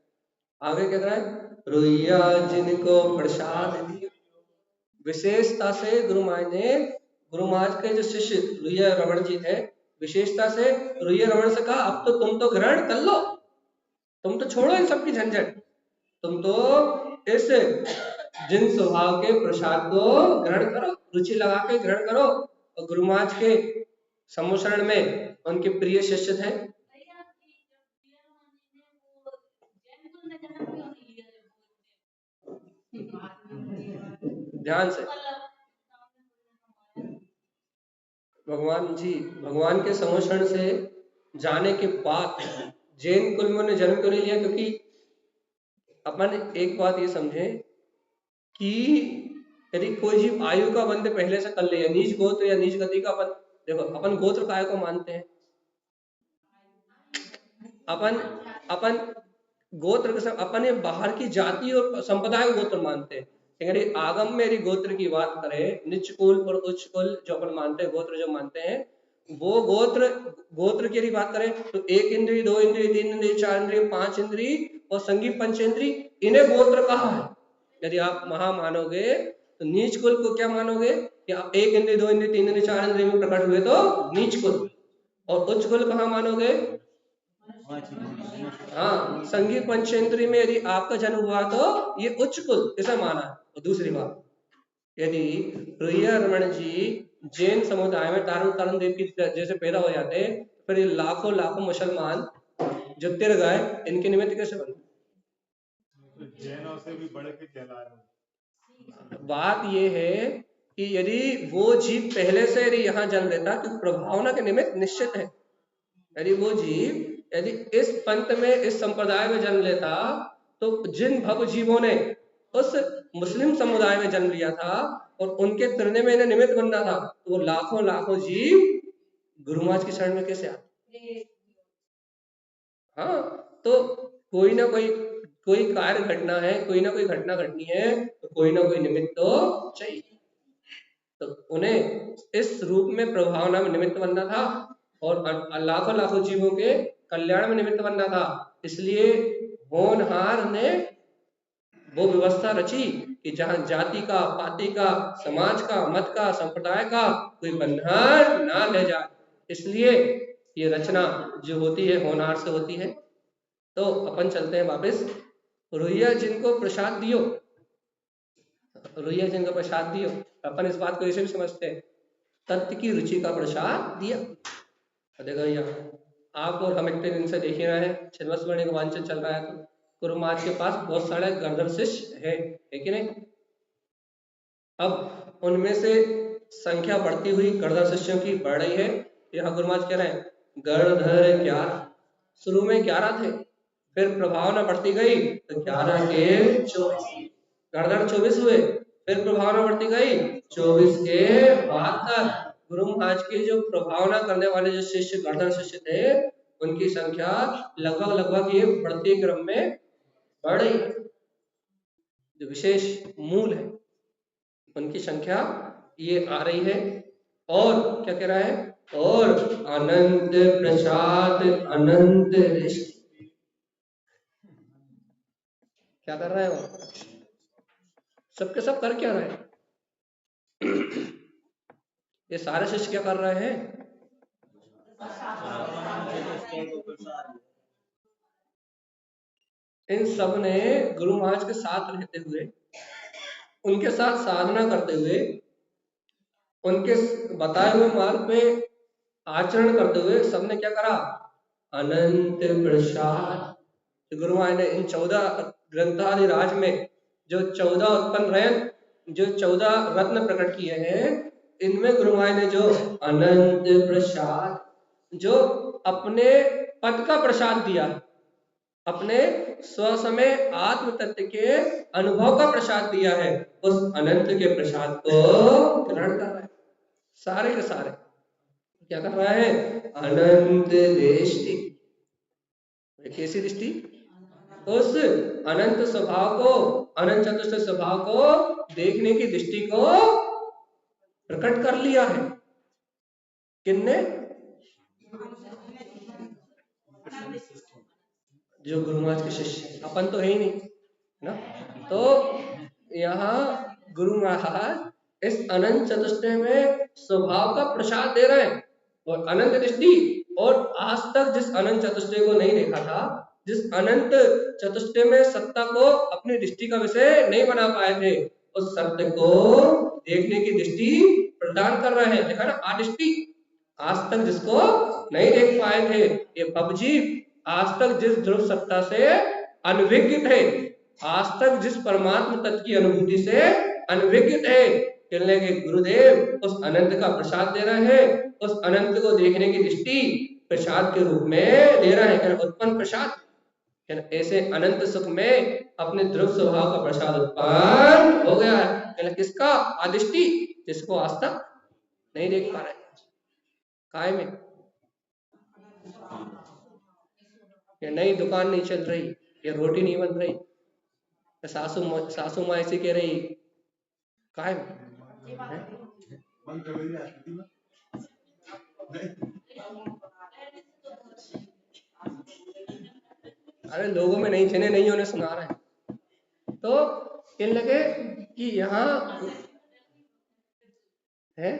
आगे कह रहा है, रुइया जिनको प्रसाद दियो। विशेषता से गुरु महाराज ने, गुरु महाराज के जो शिष्य रुइया रमण जी थे, विशेषता से रुइया रमण से कहा, अब तो तुम तो ग्रहण कर लो, तुम तो छोड़ो इन सब की झंझट, तुम तो इस जिन स्वभाव के प्रसाद को ग्रहण करो, रुचि लगा के ग्रहण करो। और गुरु महाराज के सम्मुचरण में उनके प्रिय शिष्य थे। ध्यान से, भगवान के सम्मुचरण से जाने के बाद जैन कुल में उन्होंने जन्म क्यों नहीं लिया? क्योंकि अपन एक बात ये समझे कि यदि कोई जीव आयु का बंध पहले से कर ले, या नीच गोत्र या नीच गति का, अपन देखो अपन गोत्र काय को मानते हैं, अपन गोत्र के सब अपन ये बाहर की जाति और संप्रदाय को गोत्र मानते हैं। यदि आगम में यदि गोत्र की बात करें, निच कुल और उच्च कुल जो अपन मानते हैं, गोत्र जो मानते हैं, वो गोत्र की यदि बात करें तो 1 इंद्रिय, 2 इंद्रिय, 3 इंद्रिय, 4 इंद्रिय, 5 इंद्रिय और संगी पंचेंद्रिय, इन्हें गोत्र कहा है। यदि आप महा मानोगे तो नीच कुल को क्या मानोगे कि आप 1 इंद्रिय, 2 इंद्रिय, 3 इंद्रिय, 4 इंद्रिय में प्रकट हुए तो नीच कुल। और उच्च कुल कहाँ मानोगे? हाँ, संगी पंचेंद्रिय में यदि आपका जन्म हुआ तो ये उच्च कुल, इसे माना है। और दूसरी बात, यदि रुइया रमण जी जैन समुदाय में तारण देव की जैसे पैदा हो जाते, फिर ये लाखों लाखों मुसलमान जो तिर गए, इनके निमित्त कैसे बने? जैनों से भी बढ़ के कहला रहे। बात ये है कि यदि वो जीव पहले से यदि यहाँ जन्म लेता, तो प्रभावना के निमित्त निश्चित है। यदि वो जीव यदि इस पंथ में, इस संप्रदाय में जन्म लेता, तो जिन भव जीवों ने उस मुस्लिम समुदाय में जन्म लिया था और उनके तिरने में इन्हें निमित्त बनना था, तो वो लाखों लाखों जीव गुरु महाराज की शरण में कैसे आते? हाँ, तो कोई ना कोई कार्य घटना है, कोई ना कोई घटना घटनी है, तो कोई ना कोई निमित्त तो चाहिए। तो उन्हें इस रूप में प्रभावना में निमित्त बनना था और लाखों लाखों जीवों के कल्याण में निमित्त बनना था। इसलिए होनहार ने वो व्यवस्था रची कि जहां जाति का, पाति का, समाज का, मत का, संप्रदाय का कोई बंधन ना ले जाए। इसलिए ये रचना जो होती है होनहार से होती है। तो अपन चलते हैं वापस। रुइया जिनको प्रसाद दियो, रुइया जिनको प्रसाद दियो, अपन इस बात को ऐसे भी समझते हैं, तत्व की रुचि का प्रसाद दिया। देखो भैया, आप और हम इतने दिन से देख ही रहे हैं, छिन्नस्मरण का वांछन चल रहा है, तो गुरु महाराज के पास बहुत सारे गर्दन शिष्य है कि नहीं? अब उनमें से संख्या बढ़ती हुई गर्दन शिष्यों की बढ़ रही है। यहाँ गुरु महाराज कह रहे हैं गर्धर 11, शुरू में 11 थे, फिर प्रभावना बढ़ती गई तो 11 के 24, गर्दन 24 हुए, फिर प्रभावना बढ़ती गई 24 के 72। गुरु महाराज के जो प्रभावना करने वाले जो शिष्य गर्दन शिष्य थे, उनकी संख्या लगभग ये बढ़ते क्रम में बढ़ रही है। जो विशेष मूल है उनकी संख्या ये आ रही है। और क्या कह रहा है? और अनंत प्रसाद अनंत दृष्टि। क्या कर रहा है वो? सबके सब कर क्या रहे हैं? ये सारे शिष्य क्या कर रहे हैं? इन सब ने गुरु महाराज के साथ रहते हुए, उनके साथ साधना करते हुए, उनके बताए हुए मार्ग पे आचरण करते हुए सबने क्या करा? अनंत प्रसाद। गुरु महाराज ने इन 14 ग्रंथादि राज में जो 14 उत्पन्न रहे, जो 14 रत्न प्रकट किए हैं, इनमें गुरु महाराज ने जो अनंत प्रसाद, जो अपने पद का प्रसाद दिया, अपने स्वसमय आत्म तत्व के अनुभव का प्रसाद दिया है, उस अनंत के प्रसाद को ग्रहण कर रहा है। सारे के सारे क्या कर रहा है? अनंत दृष्टि। कैसी दृष्टि? उस अनंत स्वभाव को, अनंत चतुष्ट स्वभाव को देखने की दृष्टि को प्रकट कर लिया है। किसने? जो गुरु महाराज के शिष्य, अपन तो है ही नहीं ना। तो यहाँ गुरु महाराज इस अनंत चतुष्टय में स्वभाव का प्रसाद दे रहे हैं और अनंत दृष्टि। और आज तक जिस अनंत चतुष्टय को नहीं देखा था, जिस अनंत चतुष्टय में सत्ता को अपनी दृष्टि का विषय नहीं बना पाए थे, उस सत्य को देखने की दृष्टि प्रदान कर रहे हैं। देखा ना, आदृष्टि। आज तक जिसको नहीं देख पाए थे, ये भवजीव आज तक जिस ध्रुव सत्ता से अनभिज्ञ थे, आज तक जिस परमात्मा तत्व की अनुभूति से अनभिज्ञ थे, कहने के गुरुदेव उस अनंत का प्रसाद दे रहे हैं। उस अनंत को देखने की दृष्टि प्रसाद के रूप में दे रहे हैं, उत्पन्न प्रसाद। ऐसे अनंत सुख में अपने ध्रुव स्वभाव का प्रसाद उत्पन्न हो गया है। किसका? आदिष्टि, जिसको आज तक नहीं देख पा रहे। काय में ये नई दुकान नहीं चल रही, ये रोटी नहीं बन रही, सासू माँ ऐसी कह रही, काय में अरे लोगों में नहीं, जिन्हें नहीं उन्हें सुना रहे हैं। तो कहने लगे कि यहाँ है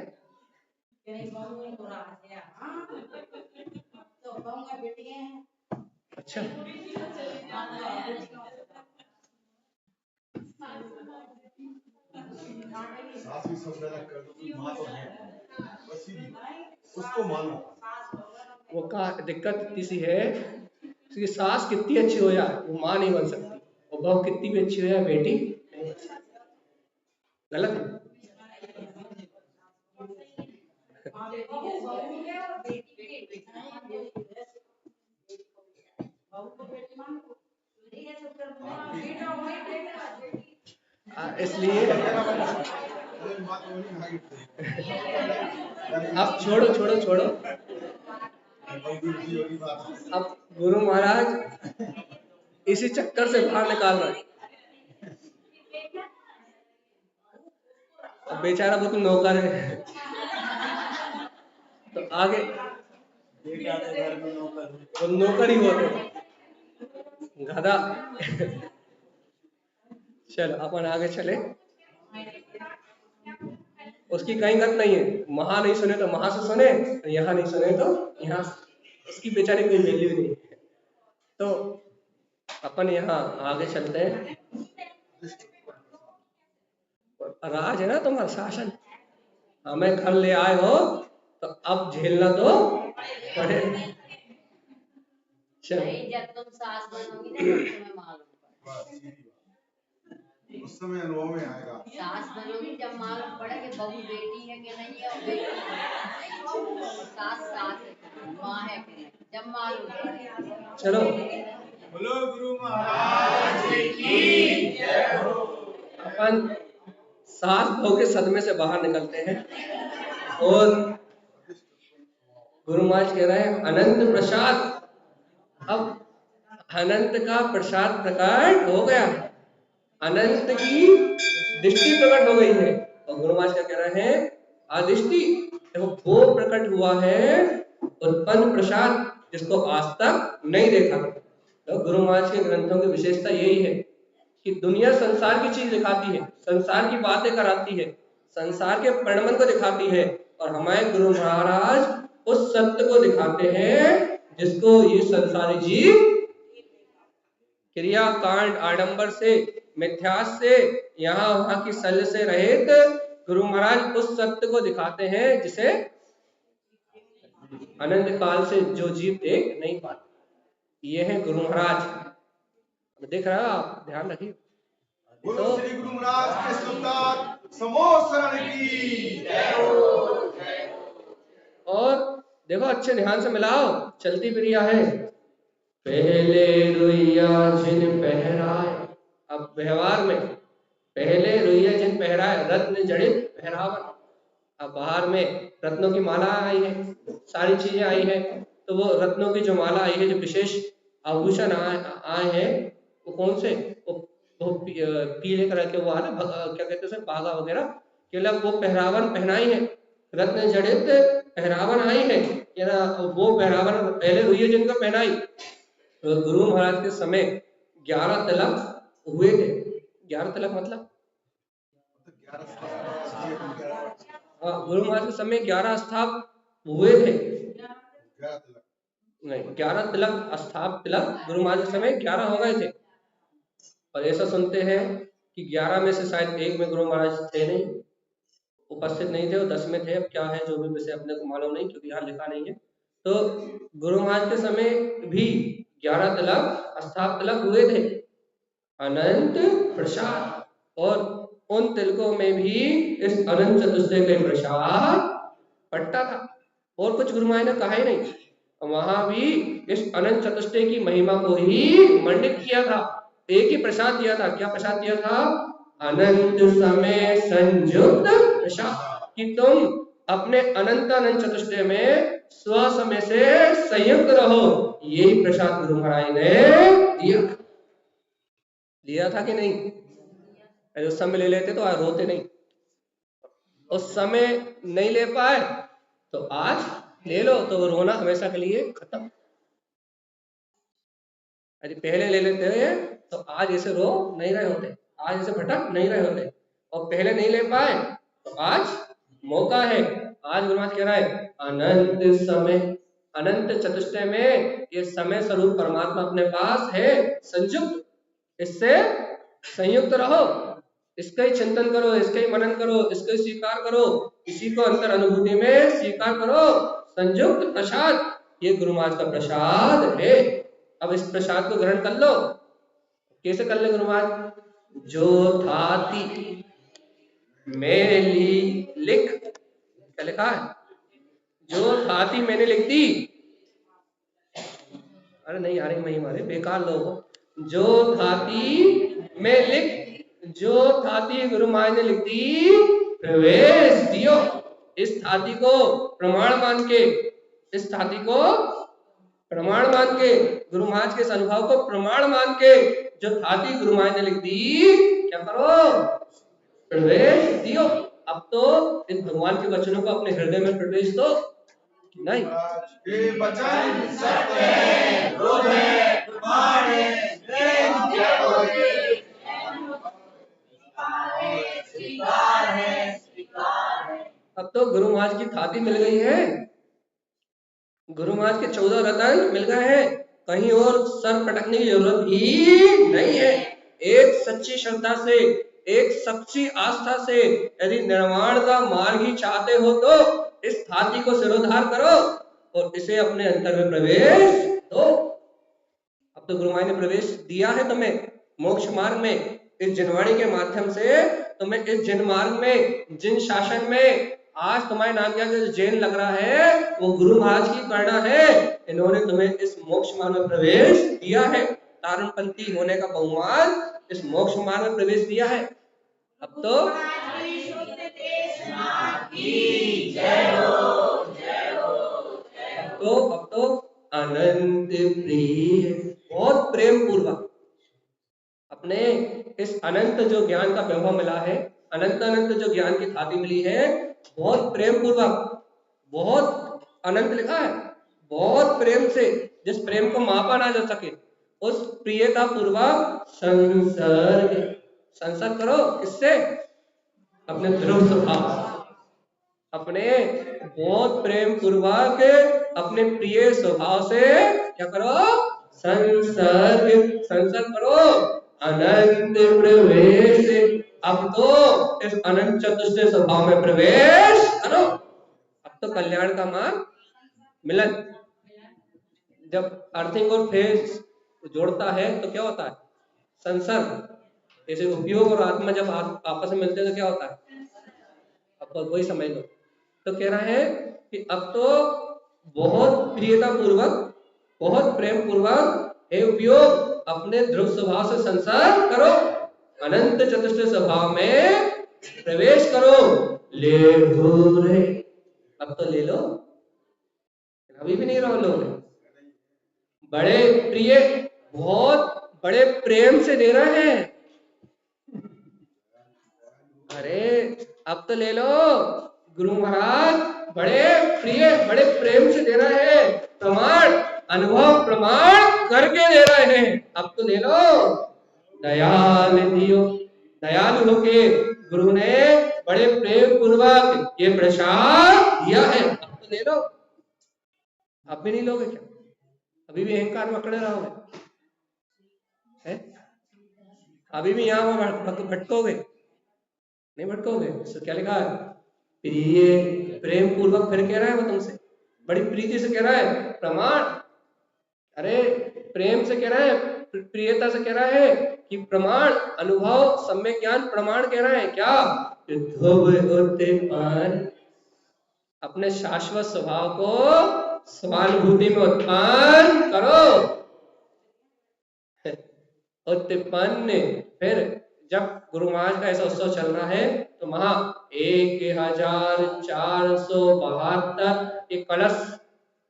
अच्छा, उसको मानो। वो का दिक्कत इतनी सी है कि सास कितनी अच्छी हो जाए वो माँ नहीं बन सकती, और बहू कितनी भी अच्छी हो जाए बेटी नहीं बन सकती। गलत है। इसलिए अब छोड़ो। अब गुरु महाराज इसी चक्कर से बाहर निकाल रहे हैं। अब बेचारा वो तो नौकर है, तो आगे वो नौकर ही होते गधा। चलो अपन आगे चले। उसकी कहीं गत नहीं है, वहां नहीं सुने तो वहां से सुने, यहाँ नहीं सुने तो यहाँ, उसकी बेचारी कोई वैल्यू नहीं है। तो अपन यहाँ आगे चलते हैं। राज है ना तुम्हारा, शासन, हमें घर ले आए हो तो अब झेलना तो पड़े। जब तुम सास बनोगी ना तब तुम्हें मालूम उस समय अनुभव में आएगा। सास बनोगी जब मालूम पड़े कि बहू बेटी है कि नहीं है, और बेटी सास है, माँ है कि नहीं, जब मालूम पड़े। चलो, बोलो गुरु महाराज की जय हो। अपन सास बहू के सदमे से बाहर निकलते हैं और गुरु महाराज कह रहे हैं अनंत प्रसाद। अब अनंत का प्रसाद प्रकट हो गया, अनंत की दृष्टि प्रकट हो गई है। और गुरु महाराज क्या कह रहे हैं? आदिष्टि, वो प्रकट हुआ है उत्पन्न प्रसाद, जिसको आज तक नहीं देखा था। तो गुरु महाराज के ग्रंथों की विशेषता यही है कि दुनिया संसार की चीज दिखाती है, संसार की बातें कराती है, संसार के परिणमन को दिखाती है, और हमारे गुरु महाराज उस सत्य को दिखाते हैं जिसको ये संसारी जीव क्रिया कांड आडंबर से, मिथ्यास से, यहाँ वहां की शल्य से रहित गुरु महाराज उस सत्य को दिखाते हैं जिसे अनंत काल से जो जीव देख नहीं पाते। ये है गुरु महाराज। देख रहा हो आप, ध्यान रखिए। बोलो श्री गुरु महाराज के सुल्तान समोसरण की जय हो। और देखो अच्छे ध्यान से मिलाओ, चलती प्रिया है। पहले रुइया जिन पहराए, अब व्यवहार में पहले रुइया जिन पहराए रत्न जड़ित पहरावन। अब बाहर में रत्नों की माला आई है, सारी चीजें आई है, तो वो रत्नों की जो माला आई है, जो विशेष आभूषण आए हैं, वो कौन से? वो पीले कलर के वो आना, क्या कहते हैं, बागा वगैरह, केवल वो पहरावन पहनाई है, रत्न जड़ित पहरावन आई है, कि ना वो पहरावन पहले हुई है जिनका पहनाई। तो गुरु महाराज के समय 11 तिलक हुए थे। 11 तिलक मतलब, हाँ, गुरु महाराज के समय 11 स्थाप हुए थे। नहीं, 11 तिलक, स्थाप तिलक गुरु महाराज के समय 11 हो गए थे। और ऐसा सुनते हैं कि 11 में से शायद एक में गुरु महाराज थे नहीं, उपस्थित नहीं थे, वो 10 में थे। अब क्या है जो भी विषय अपने को मालूम नहीं, क्योंकि यहाँ लिखा नहीं है। तो गुरु महाराज के समय भी 11 तिलक, स्थाप तिलक हुए थे। अनंत प्रसाद, और उन तिलकों में भी इस अनंत चतुष्टय का प्रसाद पट्टा था, और कुछ गुरु महाराज ने कहा ही नहीं। वहां भी इस अनंत चतुष्टय की महिमा को ही मंडित किया था। एक ही प्रसाद दिया था। क्या प्रसाद दिया था? अनंत समय संयुक्त प्रसाद, कि तुम अपने अनंत अनंत चतुष्टय में स्व समय से संयुक्त रहो। यही प्रसाद गुरु महाराज ने दिया था कि नहीं? अरे उस समय ले लेते तो आज रोते नहीं। उस समय नहीं ले पाए तो आज ले लो, तो वो रोना हमेशा के लिए खत्म। यदि पहले ले लेते तो आज ऐसे रो नहीं रहे होते, आज ऐसे भटक नहीं रहे होते। और पहले नहीं ले पाए तो आज मौका है। आज गुरु महाराज कह रहा है अनंत समय, अनंत चतुष्टय में ये समय स्वरूप परमात्मा अपने पास है संयुक्त। इससे संयुक्त रहो, इसका ही चिंतन करो, इसका ही मनन करो, इसका ही स्वीकार करो, इसी को अंतर अनुभूति में स्वीकार करो। संयुक्त प्रसाद, ये गुरु महाराज का प्रसाद है। अब इस प्रसाद को ग्रहण कर लो। कैसे कर ले गुरु महाराज? जो थाती मेरी लिख, क्या लिखा है? जो थाती मैंने लिख दी। अरे नहीं आ रही मही मारे, बेकार लोग। जो थाती में लिख, जो थाती गुरु महाराज ने लिख दी, प्रवेश दियो। इस थाती को प्रमाण मान के, इस थाती को प्रमाण मान के, गुरु महाराज के अनुभव को प्रमाण मान के, जो थाती गुरु महाराज ने लिख दी, क्या करो? प्रवेश दियो। अब तो इन भगवान के वचनों को अपने हृदय में प्रवेश दो। नहीं, ये वचन सत्य है, रोध है, प्रमाण है, स्वीकार है। अब तो गुरु महाराज की थाती मिल गई है, गुरु महाराज के 14 रतन मिल गए हैं। कहीं और सर पटकने की जरूरत ही नहीं है। एक सच्ची श्रद्धा से, एक सच्ची आस्था से यदि निर्वाण का मार्ग ही चाहते हो तो इस थाती को सिरोधार करो और इसे अपने अंतर में प्रवेश दो। अब तो गुरु महाराज ने प्रवेश दिया है तुम्हें मोक्ष मार्ग में। इस जिनवाणी के माध्यम से तुम्हें इस जिन मार्ग में, जिन शासन में आज तुम्हारे नाम क्या जो जैन लग रहा है, वो गुरु महाराज की प्रेरणा है। इन्होंने तुम्हें इस मोक्ष मार्ग में प्रवेश दिया है। तारणपंथी होने का बहुमान इस मोक्ष मार्ग में प्रवेश दिया है। अब तो अनंत प्रिय, बहुत प्रेम पूर्वक अपने इस अनंत जो ज्ञान का वैभव मिला है, अनंत अनंत जो ज्ञान की थाती मिली है, बहुत प्रेम पूर्वक, बहुत अनंत लिखा है, बहुत प्रेम से, जिस प्रेम को मापा ना जा सके, उस प्रियता पूर्वक संसर्ग, संसर्ग करो। किससे? अपने ध्रुव स्वभाव, अपने बहुत प्रेम पूर्वक अपने प्रिय स्वभाव से क्या करो? संसर्ग, संसर्ग करो। अनंत प्रवेश, अब तो इस अनंत चतुष्टय स्वभाव में प्रवेश करो। अब तो कल्याण का मार्ग मिलन। जब अर्थिंग और फेज जोड़ता है तो क्या होता है? संसर्ग। जैसे उपयोग और आत्मा जब आपस में मिलते हैं तो क्या होता है? अब तो वही समझ लो। तो कह रहा है कि अब तो बहुत प्रियता पूर्वक, बहुत प्रेम पूर्वक हे उपयोग अपने ध्रुव स्वभाव से संसर्ग करो, अनंत चतुष्टय स्वभाव में प्रवेश करो। ले लो रे, अब तो ले लो, अभी भी नहीं रहो लोग। बड़े प्रिय, बहुत बड़े प्रेम से दे रहे हैं। अरे अब तो ले लो, गुरु महाराज बड़े प्रिय बड़े प्रेम से दे रहे हैं प्रमाण, अनुभव प्रमाण करके दे रहे हैं। अब तो ले लो, दयालु दयालु होके गुरु ने बड़े प्रेम पूर्वक ये प्रसाद दिया है, अब तो ले लो। अब भी नहीं लोगे क्या? अभी भी अहंकार में अकड़े रहोगे? है? अभी भी यहाँ भटकोगे? नहीं भटकोगे। तो क्या लिखा है? प्रिय प्रेम पूर्वक फिर कह रहा है वो तुमसे, बड़ी प्रीति से कह रहा है प्रमाण। अरे प्रेम से कह रहा है, प्रियता से कह रहा है कि प्रमाण, अनुभव, सम्यक ज्ञान प्रमाण कह रहा है क्या? अपने शाश्वत स्वभाव को स्वानुभूति में उत्पन्न करो। उत्पन्न, फिर जब गुरु महाराज का ऐसा उत्सव चल रहा है तो वहां 1472 ये कलश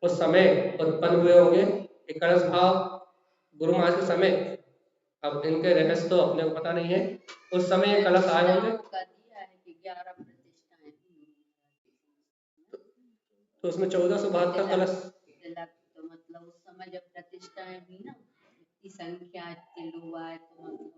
उस समय उत्पन्न हुए होंगे। ये कलश भाव गुरु महाराज के समय, अब इनके रहस्य तो अपने को पता नहीं है, उस समय ये कलश आए होंगे। तो उसमें 1472 कलश, तो मतलब उस समय जब प्रतिष्ठाएं हुई ना, इतनी संख्या, इतने लोग आए, तो मतलब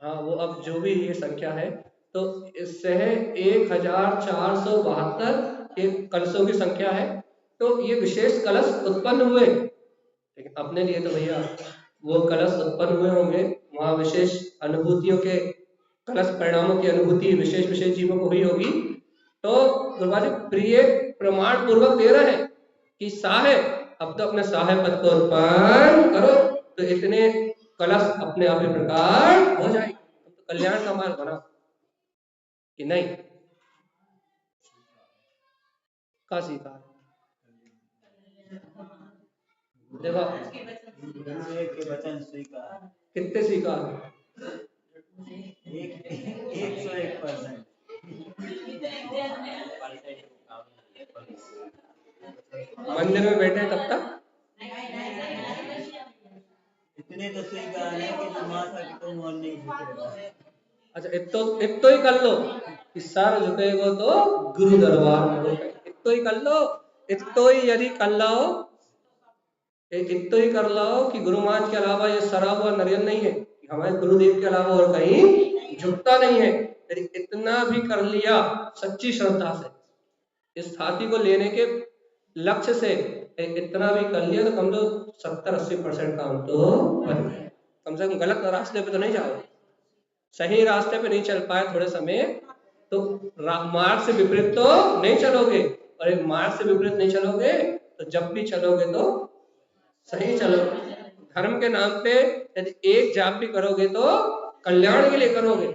हाँ वो अब जो भी ये संख्या है, तो इससे 1472 ये कलशों की संख्या है। तो ये विशेष कलश उत्पन्न हुए, लेकिन अपने लिए तो भैया वो कलश उत्पन्न हुए होंगे, वहाँ विशेष अनुभूतियों के कलश, परिणामों की अनुभूति विशेष विशेष जीवों को हुई होगी। तो गुरुवाजी प्रिय प्रमाण पूर्वक दे रहे हैं कि साहे, अब तो अपने साहे पद को उत्पन्न करो, तो इतने कलश अपने आप ही प्रकार हो जाएगी। तो कल्याण का मार्ग बना कि नहीं? का स्वीकार देखो, के वचन स्वीकार, कितने स्वीकार? 101%। मंदिर में बैठे तब तक इतने तो स्वीकार है कि तुम्हारा कि तुम और नहीं झुकेगा। अच्छा, इतो ही कर लो कि सर झुकेगो तो गुरु दरबार में हो, इतो ही कर लो। इतो ही यदि कर लो, इतो ही कर लो कि गुरु महाराज के अलावा ये सरा हुआ नरियन नहीं है, कि हमारे गुरुदेव के अलावा और कहीं झुकता नहीं है। यदि इतना भी कर लिया सच्ची श्रद्धा से, इस हाथी को लेने के लक्ष्य से इतना भी कर लिया, तो कम तो 70-80% काम तो बन गया। कम से कम गलत रास्ते पे तो नहीं जाओगे। सही रास्ते पे नहीं चल पाए थोड़े समय, तो मार्ग से विपरीत तो नहीं चलोगे, और एक मार्ग से विपरीत नहीं चलोगे तो जब भी चलोगे तो सही चलोगे। धर्म के नाम पे यदि एक जाप भी करोगे तो कल्याण के लिए करोगे,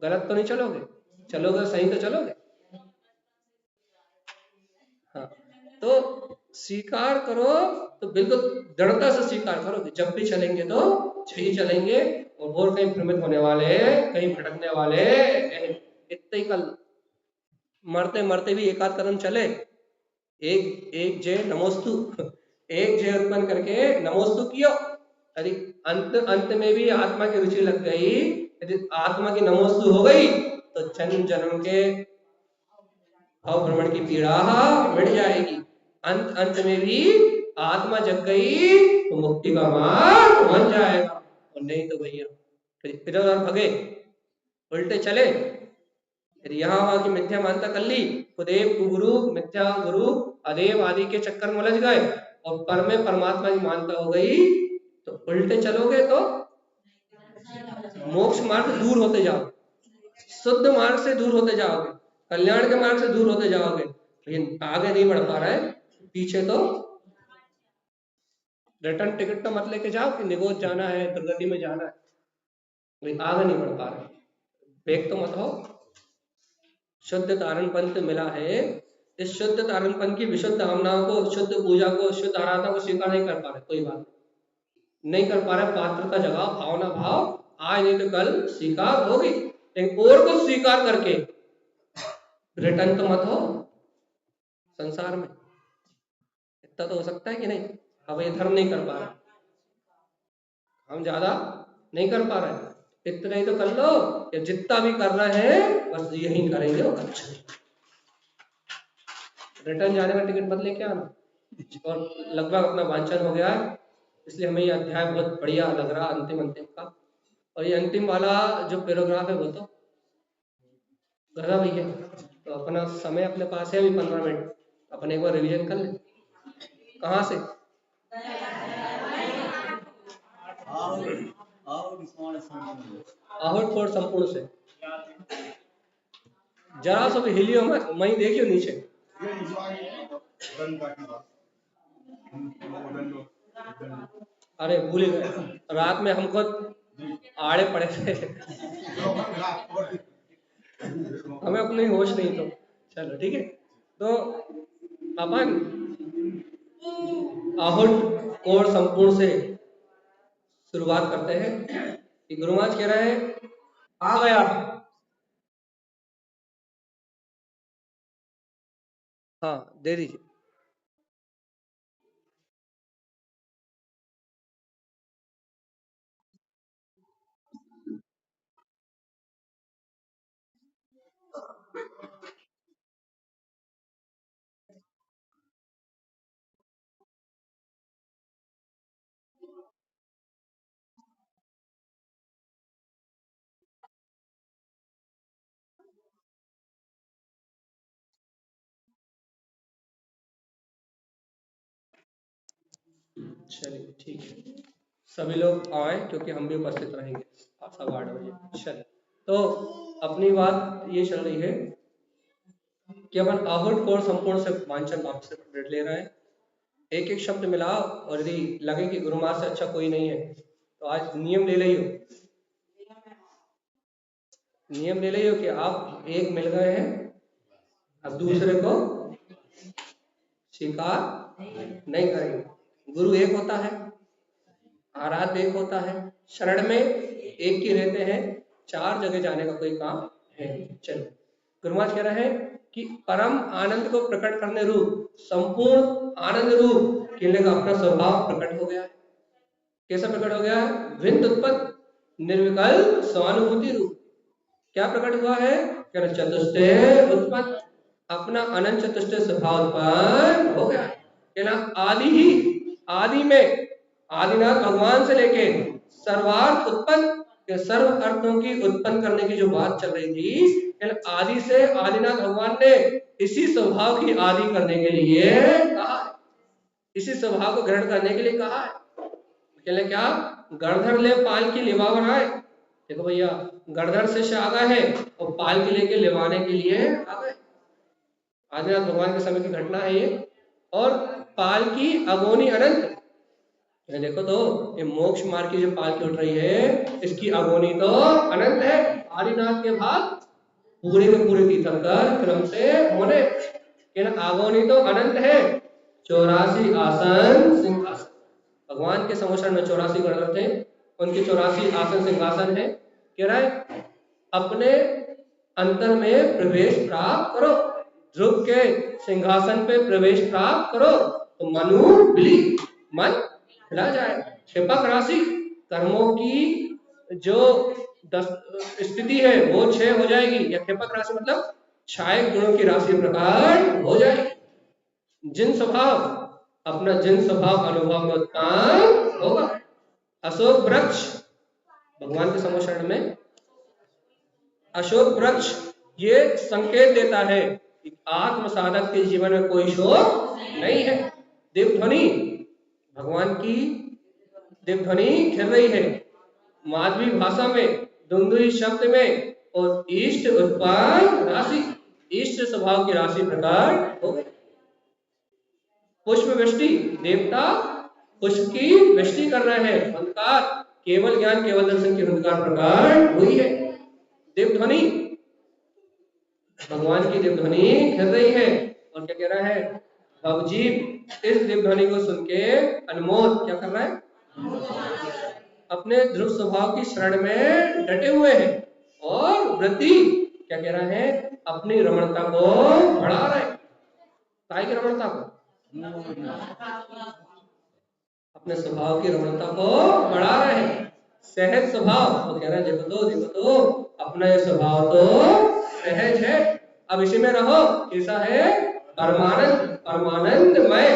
गलत तो नहीं चलोगे, चलोगे सही तो चलोगे। हाँ, तो स्वीकार करो, तो बिल्कुल दृढ़ता से स्वीकार करो कि जब भी चलेंगे तो सही चलेंगे, और कहीं भ्रमित होने वाले, कहीं भटकने वाले इतने ही कल मरते मरते भी एक आध कदम चले, एक जय नमोस्तु, एक जय उत्पन्न करके नमोस्तु कियो। यदि अंत में भी आत्मा की रुचि लग गई, यदि आत्मा की नमोस्तु हो गई, तो जन्म जन्म के भाव भ्रमण की पीड़ा मिट जाएगी। अंत में भी आत्मा जग गई तो मुक्ति का मार्ग बन जाएगा। और नहीं तो भैया फिर इधर उधर भगे, उल्टे चले, फिर यहाँ वहां की मिथ्या मानता कर ली, कुदेव गुरु, मिथ्या गुरु, अदेव आदि के चक्कर में उलझ गए, और पर में परमात्मा की मानता हो गई, तो उल्टे चलोगे तो मोक्ष मार्ग दूर होते जाओगे, शुद्ध मार्ग से दूर होते जाओगे, कल्याण के मार्ग से दूर होते जाओगे। लेकिन आगे नहीं बढ़ पा रहा है, पीछे तो रिटर्न टिकट तो मत लेके जाओ कि निगोज जाना है, दुर्गति में जाना है, लेकिन आगे नहीं बढ़ पा रहे, बेग तो मत हो। शुद्ध तारण पंथ मिला है, इस शुद्ध तारण पंथ की विशुद्ध भावनाओं को, शुद्ध पूजा को, शुद्ध आराधना को स्वीकार नहीं कर पा रहे, कोई बात नहीं कर पा रहे, पात्रता जगह भावना भाव आज नहीं तो कल स्वीकार होगी, लेकिन और कुछ स्वीकार करके रिटर्न तो मत हो संसार में। इतना तो हो सकता है कि नहीं? अब ये धर्म नहीं कर पा रहे, हम ज्यादा नहीं कर पा रहे, इतना ही तो कर लो, या जितना भी करना है बस यही करेंगे वो अच्छा। रिटर्न जाने का टिकट मत लेके आना। और लगभग अपना वांछन हो गया है, इसलिए हमें ये अध्याय बहुत बढ़िया लग रहा अंतिम का। और ये अंतिम वाला जो पैराग्राफ है वो तो गधा भैया, तो अपना समय अपने पास है अभी 15 मिनट, अपन एक बार रिवीजन कर ले। कहाँ से? आहट कोड संपूर्ण से। जरा सा भी हिलियो मत, वहीं देखियो नीचे। ये गंगा की बात। अरे भूल ही गए, रात में हमको आड़े पड़े थे, हमें अपनी होश नहीं। तो चलो ठीक है, तो अपन आहट कोड संपूर्ण से शुरुआत करते हैं कि गुरु महाराज कह रहे हैं आ गया। हाँ दे दीजिए। चलिए ठीक है, सभी लोग आए क्योंकि हम भी उपस्थित रहेंगे 8:15 बजे। चलिए, तो अपनी बात ये चल रही है कि अपन आहट कोड संपूर्ण से वांछन वापस ले रहे हैं। एक एक शब्द मिलाओ, और यदि लगे कि गुरु महाराज से अच्छा कोई नहीं है तो आज नियम ले लियो, नियम ले लियो कि आप एक मिल गए हैं, अब दूसरे को स्वीकार नहीं करेंगे। गुरु एक होता है, आराध्य एक होता है, शरण में एक ही रहते हैं, चार जगह जाने का कोई काम है। चलो, गुरु महाराज कह रहे हैं कि परम आनंद को प्रकट करने रूप संपूर्ण आनंद रूप केले का अपना स्वभाव प्रकट हो गया है। कैसा प्रकट हो गया है? विंत उत्पन्न निर्विकल्प स्वानुभूति रूप। क्या प्रकट हुआ है? चतुष्टय उत्पन्न, अपना अनंत चतुष्टय स्वभाव उत्पन्न हो गया है। आदि ही, आदि में आदिनाथ भगवान से लेके सर्वार्थ उत्पन्न, सर्व अर्थों की उत्पन्न करने की जो बात चल रही थी, आदि से आदिनाथ भगवान ने इसी स्वभाव की आदि करने के लिए कहा, इसी स्वभाव को ग्रहण करने के लिए कहा है। कहले क्या? गणधर ले पाल की लिवा बनाए। देखो भैया, गणधर शिष्य आ गए हैं और पाल की लेके लिवाने के लिए आ गए। आदिनाथ भगवान के समय की घटना है ये। और पाल की अगोनी अनंत, ये देखो तो ये मोक्ष मार्ग की जो पाल की उठ रही है, इसकी अगोनी तो अनंत है। आदिनाथ के भाग पूरे के पूरे तीर्थंकर क्रम से होने, अगोनी तो अनंत है। 84 आसन सिंहासन, भगवान के समोषण में 84 गणधर थे, उनके 84 आसन सिंहासन है। कह रहा है अपने अंतर में प्रवेश प्राप्त करो, ध्रुव के सिंहासन पे प्रवेश प्राप्त करो तो मनु बिली, मन हिला जाए। क्षेपक राशि, कर्मों की जो स्थिति है वो क्षय हो जाएगी, या क्षेपक राशि मतलब क्षायक गुणों की राशि प्रकार हो जाएगी। जिन स्वभाव, अपना जिन स्वभाव अनुभव में उत्पन्न होगा। अशोक वृक्ष, भगवान के समोषण में अशोक वृक्ष ये संकेत देता है कि आत्म साधक के जीवन में कोई शोक नहीं है। देवध्वनि, भगवान की देवध्वनि खिल रही है माधवी भाषा में, दुंदुही शब्द में, और इष्ट उत्पन्न राशि, इष्ट स्वभाव की राशि प्रकट हो गई। पुष्प वृष्टि, देवता पुष्प की वृष्टि कर रहे हैं। अंधकार, केवल ज्ञान केवल दर्शन की अंधकार प्रकट हुई है। देवध्वनि, भगवान की देवध्वनि खिल रही है। और क्या कह रहा है? भवजीव इस देवध्वनि को सुन के अनमोद क्या कर रहा है? अपने ध्रुव स्वभाव की शरण में डटे हुए हैं। और वृद्धि क्या कह रहा है? अपनी रमणता को बढ़ा रहे हैं। काय की रमणता को? अपने स्वभाव की रमणता को बढ़ा रहे हैं। सहज स्वभाव। तो कह रहा है देखो तो अपना ये स्वभाव तो सहज है, अब इसी में रहो। कैसा है? परमानंदमय।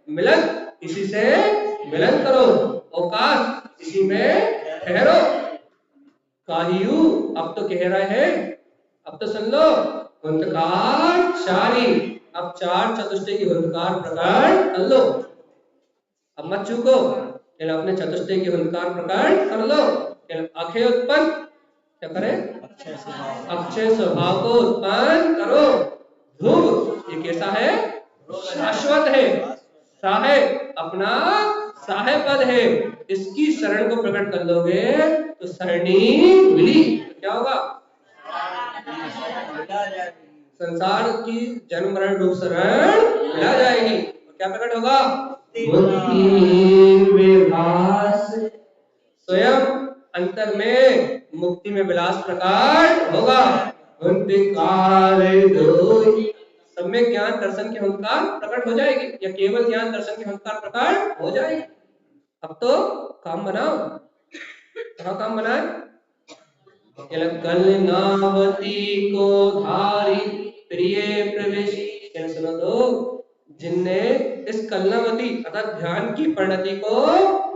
मिलन, इसी से मिलन करो। अवकाश, इसी में ठहरो। काहियू, अब तो कह रहा है, अब तो सुन लो। हुंकार चारी, अब चार चतुष्टय की हुंकार प्रकट कर लो। अब मत चूको, अपने चतुष्टय की हुंकार प्रकट कर लो। अक्षय उत्पन्न, क्या करे? अक्षय स्वभाव को उत्पन्न करो। ध्रुव, ये कैसा है? शाश्वत है। साहे, अपना साहे पद है। इसकी शरण को प्रकट कर लोगे तो सरणी मिली। क्या होगा? संसार की जन्म मरण रूप शरण मिला जाएगी। और क्या प्रकट होगा? मुक्ति विलास, स्वयं अंतर में मुक्ति में विलास प्रकट होगा। सब में ज्ञान दर्शन की हुंकार प्रकट हो जाएगी, या केवल ज्ञान दर्शन की हुंकार प्रकट हो जाएगी। अब तो काम बनाओ। कहाँ काम बनाए? कलनावती को धारी प्रिय प्रवेश। सुनो तो, जिनने इस कलनावती अर्थात ध्यान की परिणति को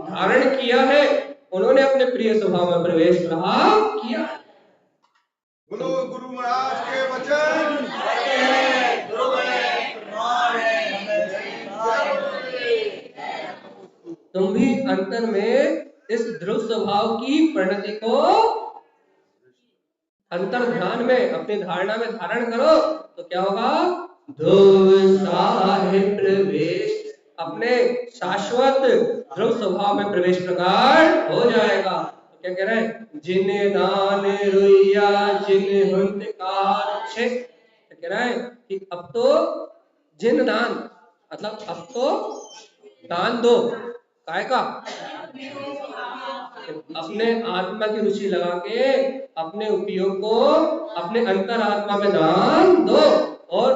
धारण किया है, उन्होंने अपने प्रिय स्वभाव में प्रवेश प्राप्त किया। बोलो गुरु महाराज के वचन। तुम भी अंतर में इस ध्रुव स्वभाव की परिणति को अंतर ध्यान में अपनी धारणा में धारण करो तो क्या होगा? ध्रुव साहिब प्रवेश, अपने शाश्वत ध्रुव स्वभाव में प्रवेश प्रकट हो जाएगा। तो क्या कह रहे हैं? जिन दान रुइया जिन हुंकार छे। क्या कह रहा है कि अब तो जिन दान, मतलब अब तो दान दो। काय का? अपने आत्मा की रुचि लगा के अपने उपयोग को अपने अंतर आत्मा में दान दो और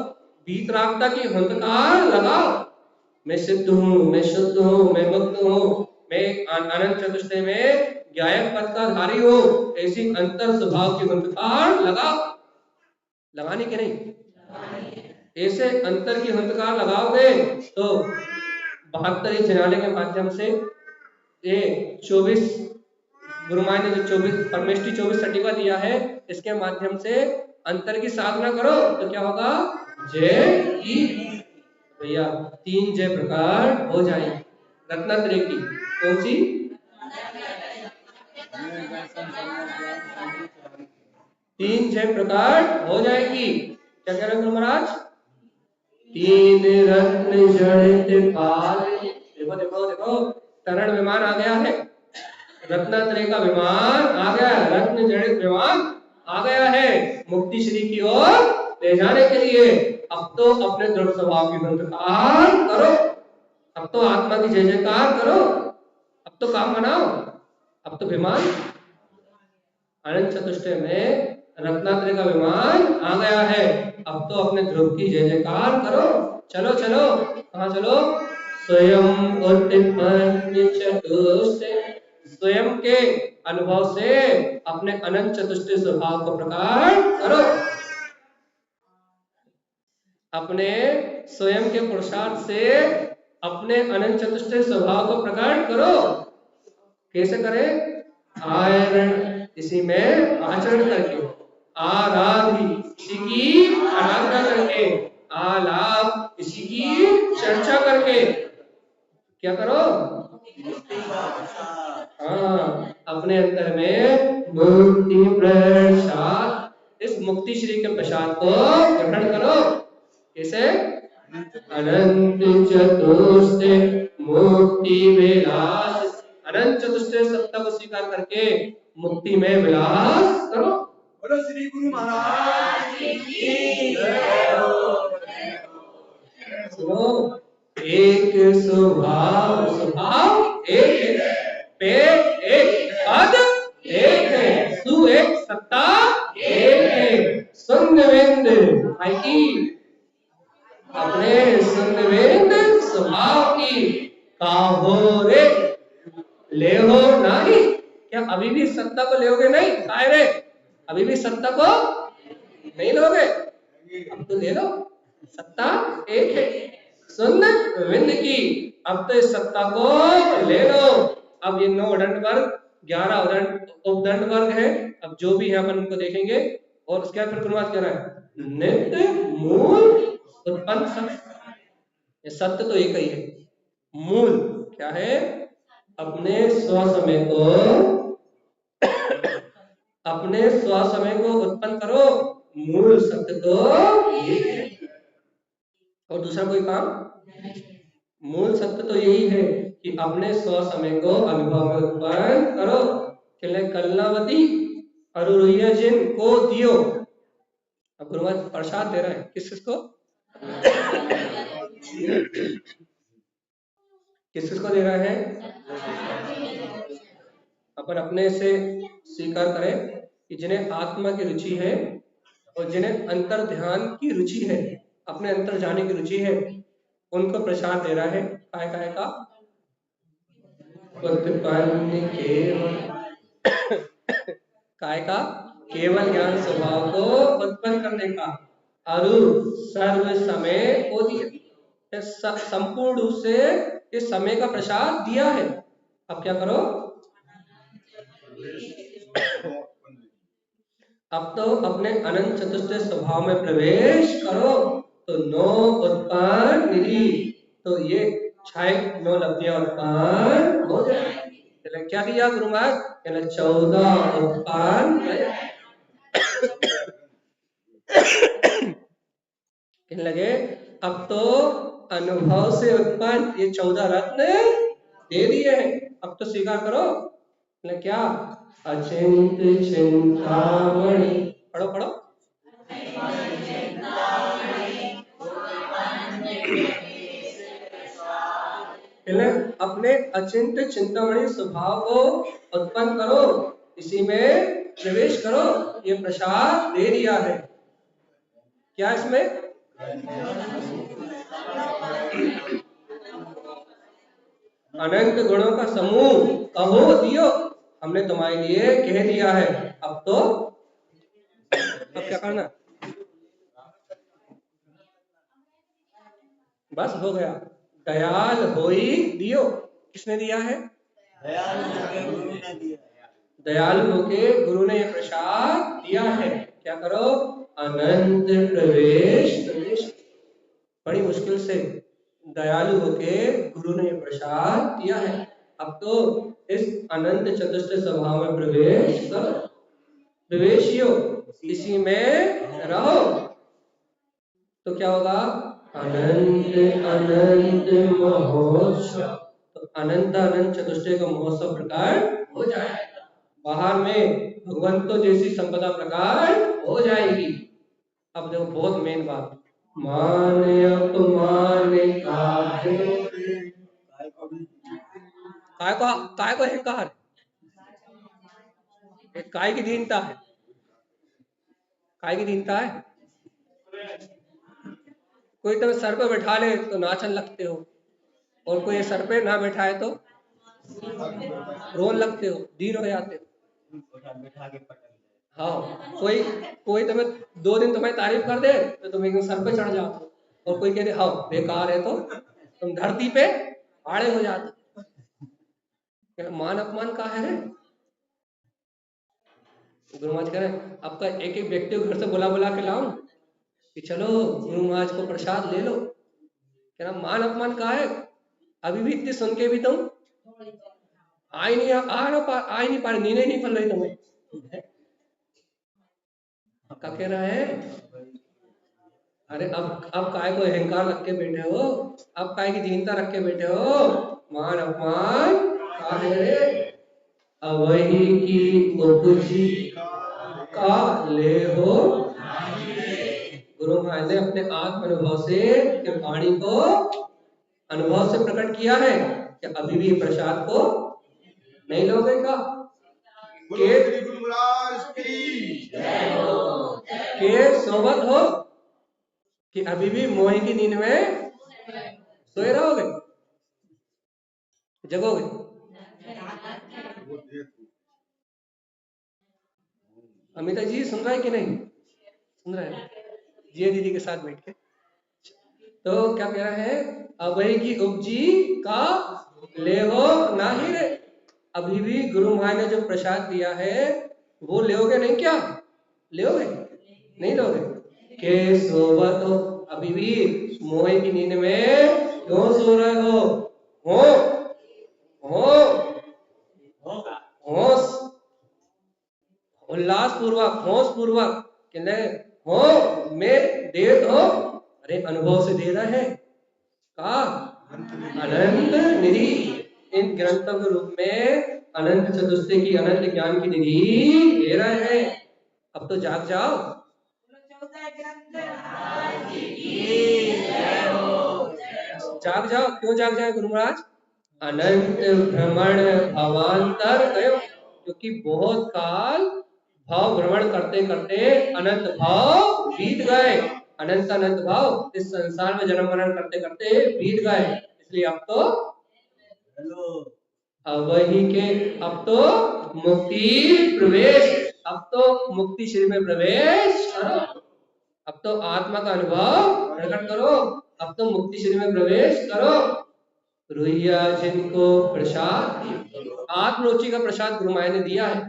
वीतरागता की हुंकार लगाओ। मैं सिद्ध हूँ, मैं शुद्ध हूँ, मैं मुक्त हूँ, मैं अनंत चतुष्टय में ज्ञायक पद का धारी हूँ, ऐसी अंतर स्वभाव की हुंकार लगाओ। लगानी कि नहीं? ऐसे अंतर की हुंकार लगाओगे तो 72 जनाले के माध्यम से ये 24 गुरुमाई ने जो 24 परमेष्टि 24 सटिका दिया है, इसके माध्यम से अंतर की साधना करो तो क्या होगा? जय की भैया 3 जय प्रकार हो जाएगी। रत्नात्रय की कौन सी? 3 जय प्रकार हो जाएगी। क्या कह रहे हैं महाराज? 3 रत्न जड़ित पाल। देखो देखो देखो, तरण विमान आ गया है, रत्नात्रय का विमान आ गया है, रत्न जड़ित विमान आ गया है मुक्ति श्री की ओर ले जाने के लिए। अब तो अपने दृढ़ स्वभाव की हुंकार करो, अब तो आत्मा की जय जयकार करो, अब तो काम बनाओ। अब तो विमान अनंत चतुष्टय में रत्नात्रय का विमान आ गया है, अब तो अपने ध्रुव की जय जयकार करो। चलो चलो, कहाँ चलो? स्वयं उत्पन्न चतुष्टय, स्वयं के अनुभव से अपने अनंत चतुष्टय स्वभाव को प्रकट करो। अपने स्वयं के पुरुषार्थ से अपने अनंत चतुष्टय स्वभाव को प्रकट करो। कैसे करें? आयरण, इसी में आचरण करके, आराधि, इसी की आराधना करके, आलाप, इसी की चर्चा करके। क्या करो? हाँ, अपने अंतर में मुक्ति प्रसाद, इस मुक्ति श्री के प्रसाद को ग्रहण करो। कैसे? अनंत चतुष्टय मुक्ति विलास, अनंत चतुष्टय सत्ता को स्वीकार करके मुक्ति में विलास करो। बोलो श्री गुरु महाराज की जय हो। सुनो, एक स्वभाव, स्वभाव एक है, पेट एक, पद एक है, सु एक, सत्ता एक है। सुंदवेंद भाई की, अपने सुंदवेंद स्वभाव की काहो रे ले हो नहीं। क्या अभी भी सत्ता को लोगे नहीं, काय रे, अभी भी सत्ता को नहीं लोगे, अब तो ले लो, सत्ता एक है, सुन विंद की, अब तो इस सत्ता को ले लो। अब ये 9 दंड वर्ग, 11 उपदंड वर्ग है, अब जो भी है अपन उनको देखेंगे। और उसके बाद फिर गुरुवार कह रहा है नित्य मूल उत्पन्न समय, ये सत्य तो एक ही है, मूल क्या है, अपने स्वसमय को उत्पन्न करो, मूल सत्य तो यही है, और दूसरा कोई काम, मूल सत्य तो यही है कि अपने स्वसमय को अनुभव में उत्पन्न करो। कलनावती अरुरुया जिन को दियो, अब गुरुवार प्रसाद दे रहा है, किसको किसको दे रहा है, अपन अपने से स्वीकार करें कि जिन्हें आत्मा की रुचि है और जिन्हें अंतर ध्यान की रुचि है, अपने अंतर जाने की रुचि है, उनको प्रसाद दे रहा है काय का उत्पन्न काय का केवल ज्ञान स्वभाव को उत्पन्न करने का, अरु सर्व समय को दिया, संपूर्ण रूप से इस समय का प्रसाद दिया है। अब क्या करो, अब तो अपने अनंत चतुष्टय स्वभाव में प्रवेश करो, तो 9 उत्पन्न निधि, तो ये 9 लब्धियां उत्पन्न हो जाएगी। क्या किया गुरु महाराज, 14 उत्पन्न कहने लगे, अब तो अनुभव से उत्पन्न ये 14 रत्न दे दिए हैं, अब तो स्वीकार करो। क्या, अचिंत चिंतामणि, पढ़ो पढ़ो, अपने अचिंत चिंतामणि स्वभाव को उत्पन्न करो, इसी में प्रवेश करो, ये प्रसाद दे दिया है। क्या इसमें, अनंत गुणों का समूह कहो दियो, हमने तुम्हारे लिए कह दिया है, अब क्या करना, बस हो गया। दयाल होई दियो, किसने दिया है, दयालु होके गुरु ने प्रसाद दिया है। क्या करो, अनंत प्रवेश, बड़ी मुश्किल से दयालु होके गुरु ने प्रसाद दिया है, अब तो इस अनंत चतुष्टय स्वभाव में प्रवेश करो, प्रवेशियो, इसी में रहो, तो क्या होगा, अनंत अनंत महोत्सव, तो अनंत चतुष्टय का महोत्सव प्रकट हो जाएगा, बाहर में भगवंतों जैसी संपदा प्रकट हो जाएगी। अब देखो बहुत मेन बात, मान अपमान काय को अहंकार, काय की दीनता है, काय की दीनता है, कोई तो सर पे बैठा ले तो नाचन लगते हो, और कोई सर पे ना बैठाए तो रोन लगते हो, दीन हो जाते हो। हाँ, कोई तुम्हें 2 दिन तुम्हें तारीफ कर दे तो तुम एकदम सर पे चढ़ जाते हो, और कोई कहते हाँ बेकार है तो तुम धरती पे आड़े हो जाते। मान अपमान का है रे, गुरु महाराज कह रहे आपका एक एक व्यक्ति को घर से बुला के लाऊं कि चलो गुरु महाराज को प्रसाद ले लो, कह रहा मान अपमान का है, अभी भी इतनी सुन के भी तुम आ नहीं पा रही, नींद नहीं पड़ रही तुम्हें, क्या कह रहा है, अरे अब काय को अहंकार रख के बैठे हो, अब काय की दीनता रख के बैठे हो, मान अपमान का है रे, अवही की उपजी का ले हो, गुरु महाराज ने अपने आत्म अनुभव से वाणी को अनुभव से प्रकट किया है कि अभी भी प्रसाद को नहीं लोगे का, के सोबत हो कि अभी भी मोह की नींद में सोए रहोगे, जगोगे, अमिता जी सुन रहा है कि नहीं? सुन रहा है जिया दीदी के साथ बैठ के। तो क्या कह रहा है? अभय की उपजी का ले हो नाही रे। अभी भी गुरु महाराज ने जो प्रसाद दिया है वो लोगे नहीं क्या? लोगे नहीं लोगे? के सोवत हो, अभी भी मोह की नींद में क्यों सो रहे हो? हो होगा होश उल्लास पूर्वक होश पूर्वक कहते हो में दे दो। अरे अनुभव से दे रहा है का अनंत निधि। इन ग्रंथों के रूप में अनंत चतुष्टय की अनंत ज्ञान की निधि दे रहे हैं। अब तो जाग जाओ। जाग जाओ। क्यों जाग जाए गुरु महाराज? अनंत भ्रमण भावांतर गयो, क्योंकि बहुत काल भाव भ्रमण करते करते अनंत भाव बीत गए। अनंत अनंत भाव इस संसार में जन्म मरण करते करते बीत गए। इसलिए अब तो हेलो वही के अब तो मुक्ति प्रवेश, अब तो मुक्ति श्री में प्रवेश करो। अब तो आत्मा का अनुभव प्रकट करो। अब तो मुक्ति श्री में प्रवेश करो। रुइया जिनको प्रसाद आत्मरुचि का प्रसाद गुरु महाराज ने दिया है।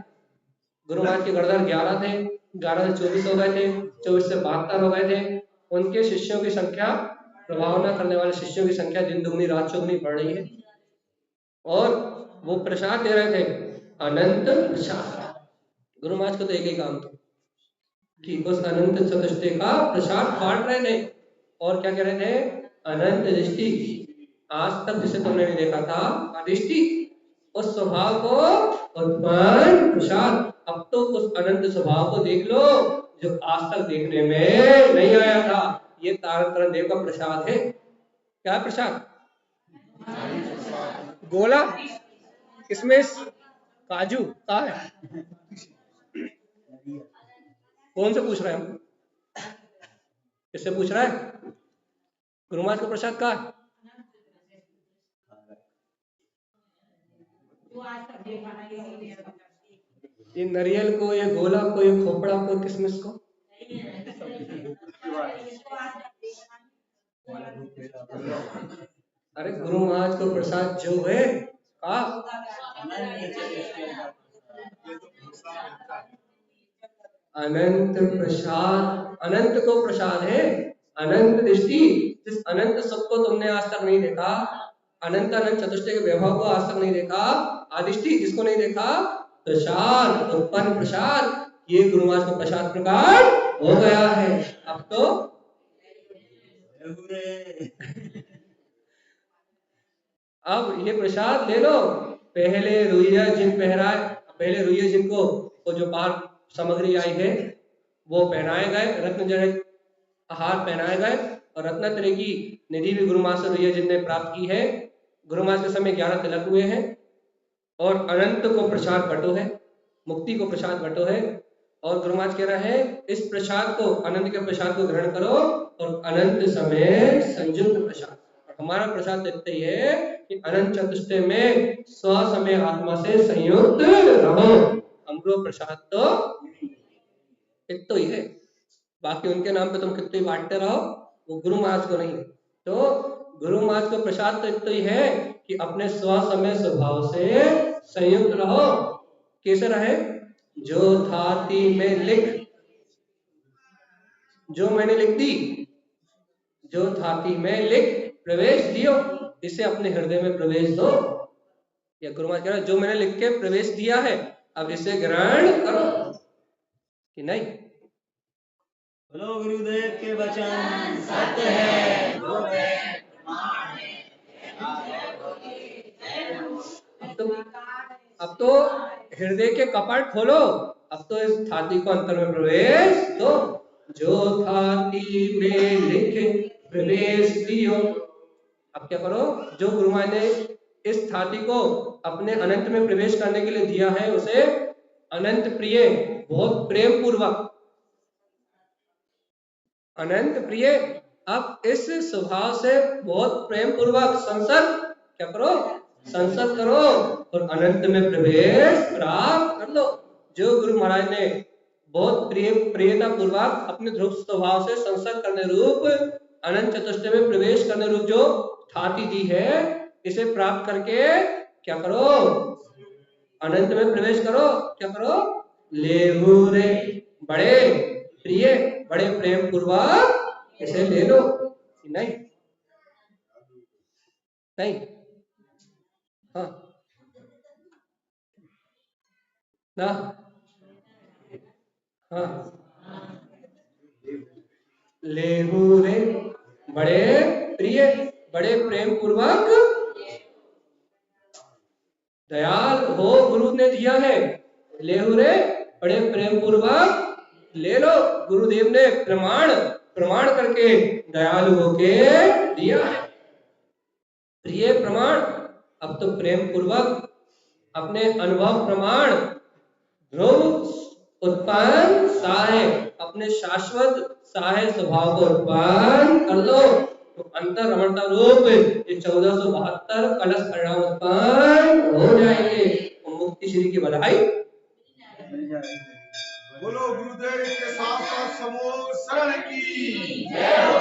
गुरु महाराज के गणधर 11 थे, 11 से 24 हो गए थे, 24 से 72 हो गए थे। उनके शिष्यों की संख्या, प्रभाव न करने वाले शिष्यों की संख्या दिन दुगनी रात चौगुनी बढ़ रही है। और वो प्रसाद दे रहे थे अनंत प्रसाद। गुरु महाराज को तो एक ही काम था कि उस अनंत चतुष्टय का प्रसाद बांट रहे थे। और क्या कह रहे थे? अनंत दृष्टि, आज तक जिसे तुमने नहीं देखा था अदृष्टि, उस स्वभाव को उत्पन्न प्रसाद। अब तो उस अनंत स्वभाव को देख लो जो आज तक देखने में नहीं आया था। ये तारण करण देव का प्रसाद है। क्या प्रसाद? गोला, किसमिस, काजू का है? कौन से पूछ रहे हैं हम? किससे पूछ रहा है? गुरु महाराज का प्रसाद का है? ये नारियल को, ये गोला को, ये खोपड़ा को, किसमिस को? अरे गुरु महाराज को प्रसाद जो है का अनंत प्रसाद, अनंत को प्रसाद है। अनंत दृष्टि, जिस अनंत सुख को तुमने आज तक नहीं देखा, अनंत अनंत चतुष्टय के वैभव को आज तक नहीं देखा, आदिष्टि जिसको नहीं देखा, प्रसाद उत्पन्न प्रसाद, ये गुरु महाराज का प्रसाद प्रकट हो गया है। अब तो अब ये प्रसाद ले लो। पहले रुइया जिन पहराए, पहले रुइया जिनको वो जो पार सामग्री आई है वो पहनाए गए, रत्न जड़ित आहार पहनाए गए। और रत्नत्रय की निधि भी गुरु महाराज से रुइया जिन ने प्राप्त की है। गुरु महाराज के समय 11 तिलक हुए हैं। और अनंत को प्रसाद बटो है, मुक्ति को प्रसाद बटो है। और गुरु महाराज कह रहे हैं इस प्रसाद को, अनंत के प्रसाद को ग्रहण करो और अनंत समय संयुक्त प्रसाद। हमारा प्रसाद इतना ही है कि अनंत चतुष्टय में स्व समय आत्मा से संयुक्त रहो। हमको प्रसाद तो इतना ही है, बाकी उनके नाम पे तुम कितने बांटते रहो, वो गुरु महाराज को नहीं। तो गुरु महाराज को प्रसाद तो इतना ही है कि अपने स्व समय स्वभाव से संयुक्त रहो। कैसे रहे? जो थाती में लिख, जो मैंने लिख दी, जो थाती में लिख प्रवेश दियो, इसे अपने हृदय में प्रवेश दो। या गुरु महाराज कह रहे जो मैंने लिख के प्रवेश दिया है अब इसे ग्रहण करो कि नहीं। बोलो गुरुदेव के वचन सत्य है। अब तो हृदय के कपाट खोलो। अब तो इस थाती को अंतर में प्रवेश दो। जो थाती में लिखे प्रवेश दियो। अब क्या करो? जो गुरु महाराज ने इस थाती को अपने अनंत में प्रवेश करने के लिए दिया है उसे अनंत प्रिय, बहुत प्रेम पूर्वक अनंत प्रिय, अब इस स्वभाव से बहुत प्रेम पूर्वक संसर्ग क्या करो? संसर्ग करो और अनंत में प्रवेश प्राप्त कर लो। जो गुरु महाराज ने बहुत प्रियता पूर्वक अपने ध्रुव स्वभाव से संसर्ग करने रूप अनंत चतुष्टय में प्रवेश करने रूप जो ठाती दी है, इसे प्राप्त करके क्या करो? अनंत में प्रवेश करो। क्या करो? लेहु रे, बड़े प्रिय, बड़े प्रेम पूर्वक इसे ले लो। नहीं नहीं, हाँ ना, हाँ, लेहु रे, बड़े प्रिय, बड़े प्रेम पूर्वक दयाल हो गुरु ने दिया है। लेहु रे, बड़े प्रेम पूर्वक ले लो, गुरुदेव ने प्रमाण करके दयालु होके दिया है। प्रिय प्रमाण, अब तो प्रेम पूर्वक अपने अनुभव प्रमाण ध्रुव उत्पन्न साहे, अपने शाश्वत साहे स्वभाव को उत्पन्न कर लो। तो अंतर रमणता रूप ये 1472 कलश परिणाम उत्पन्न हो जाएंगे। मुक्ति श्री की बधाई। बोलो गुरुदेव के साथ समूह शरण की जय हो।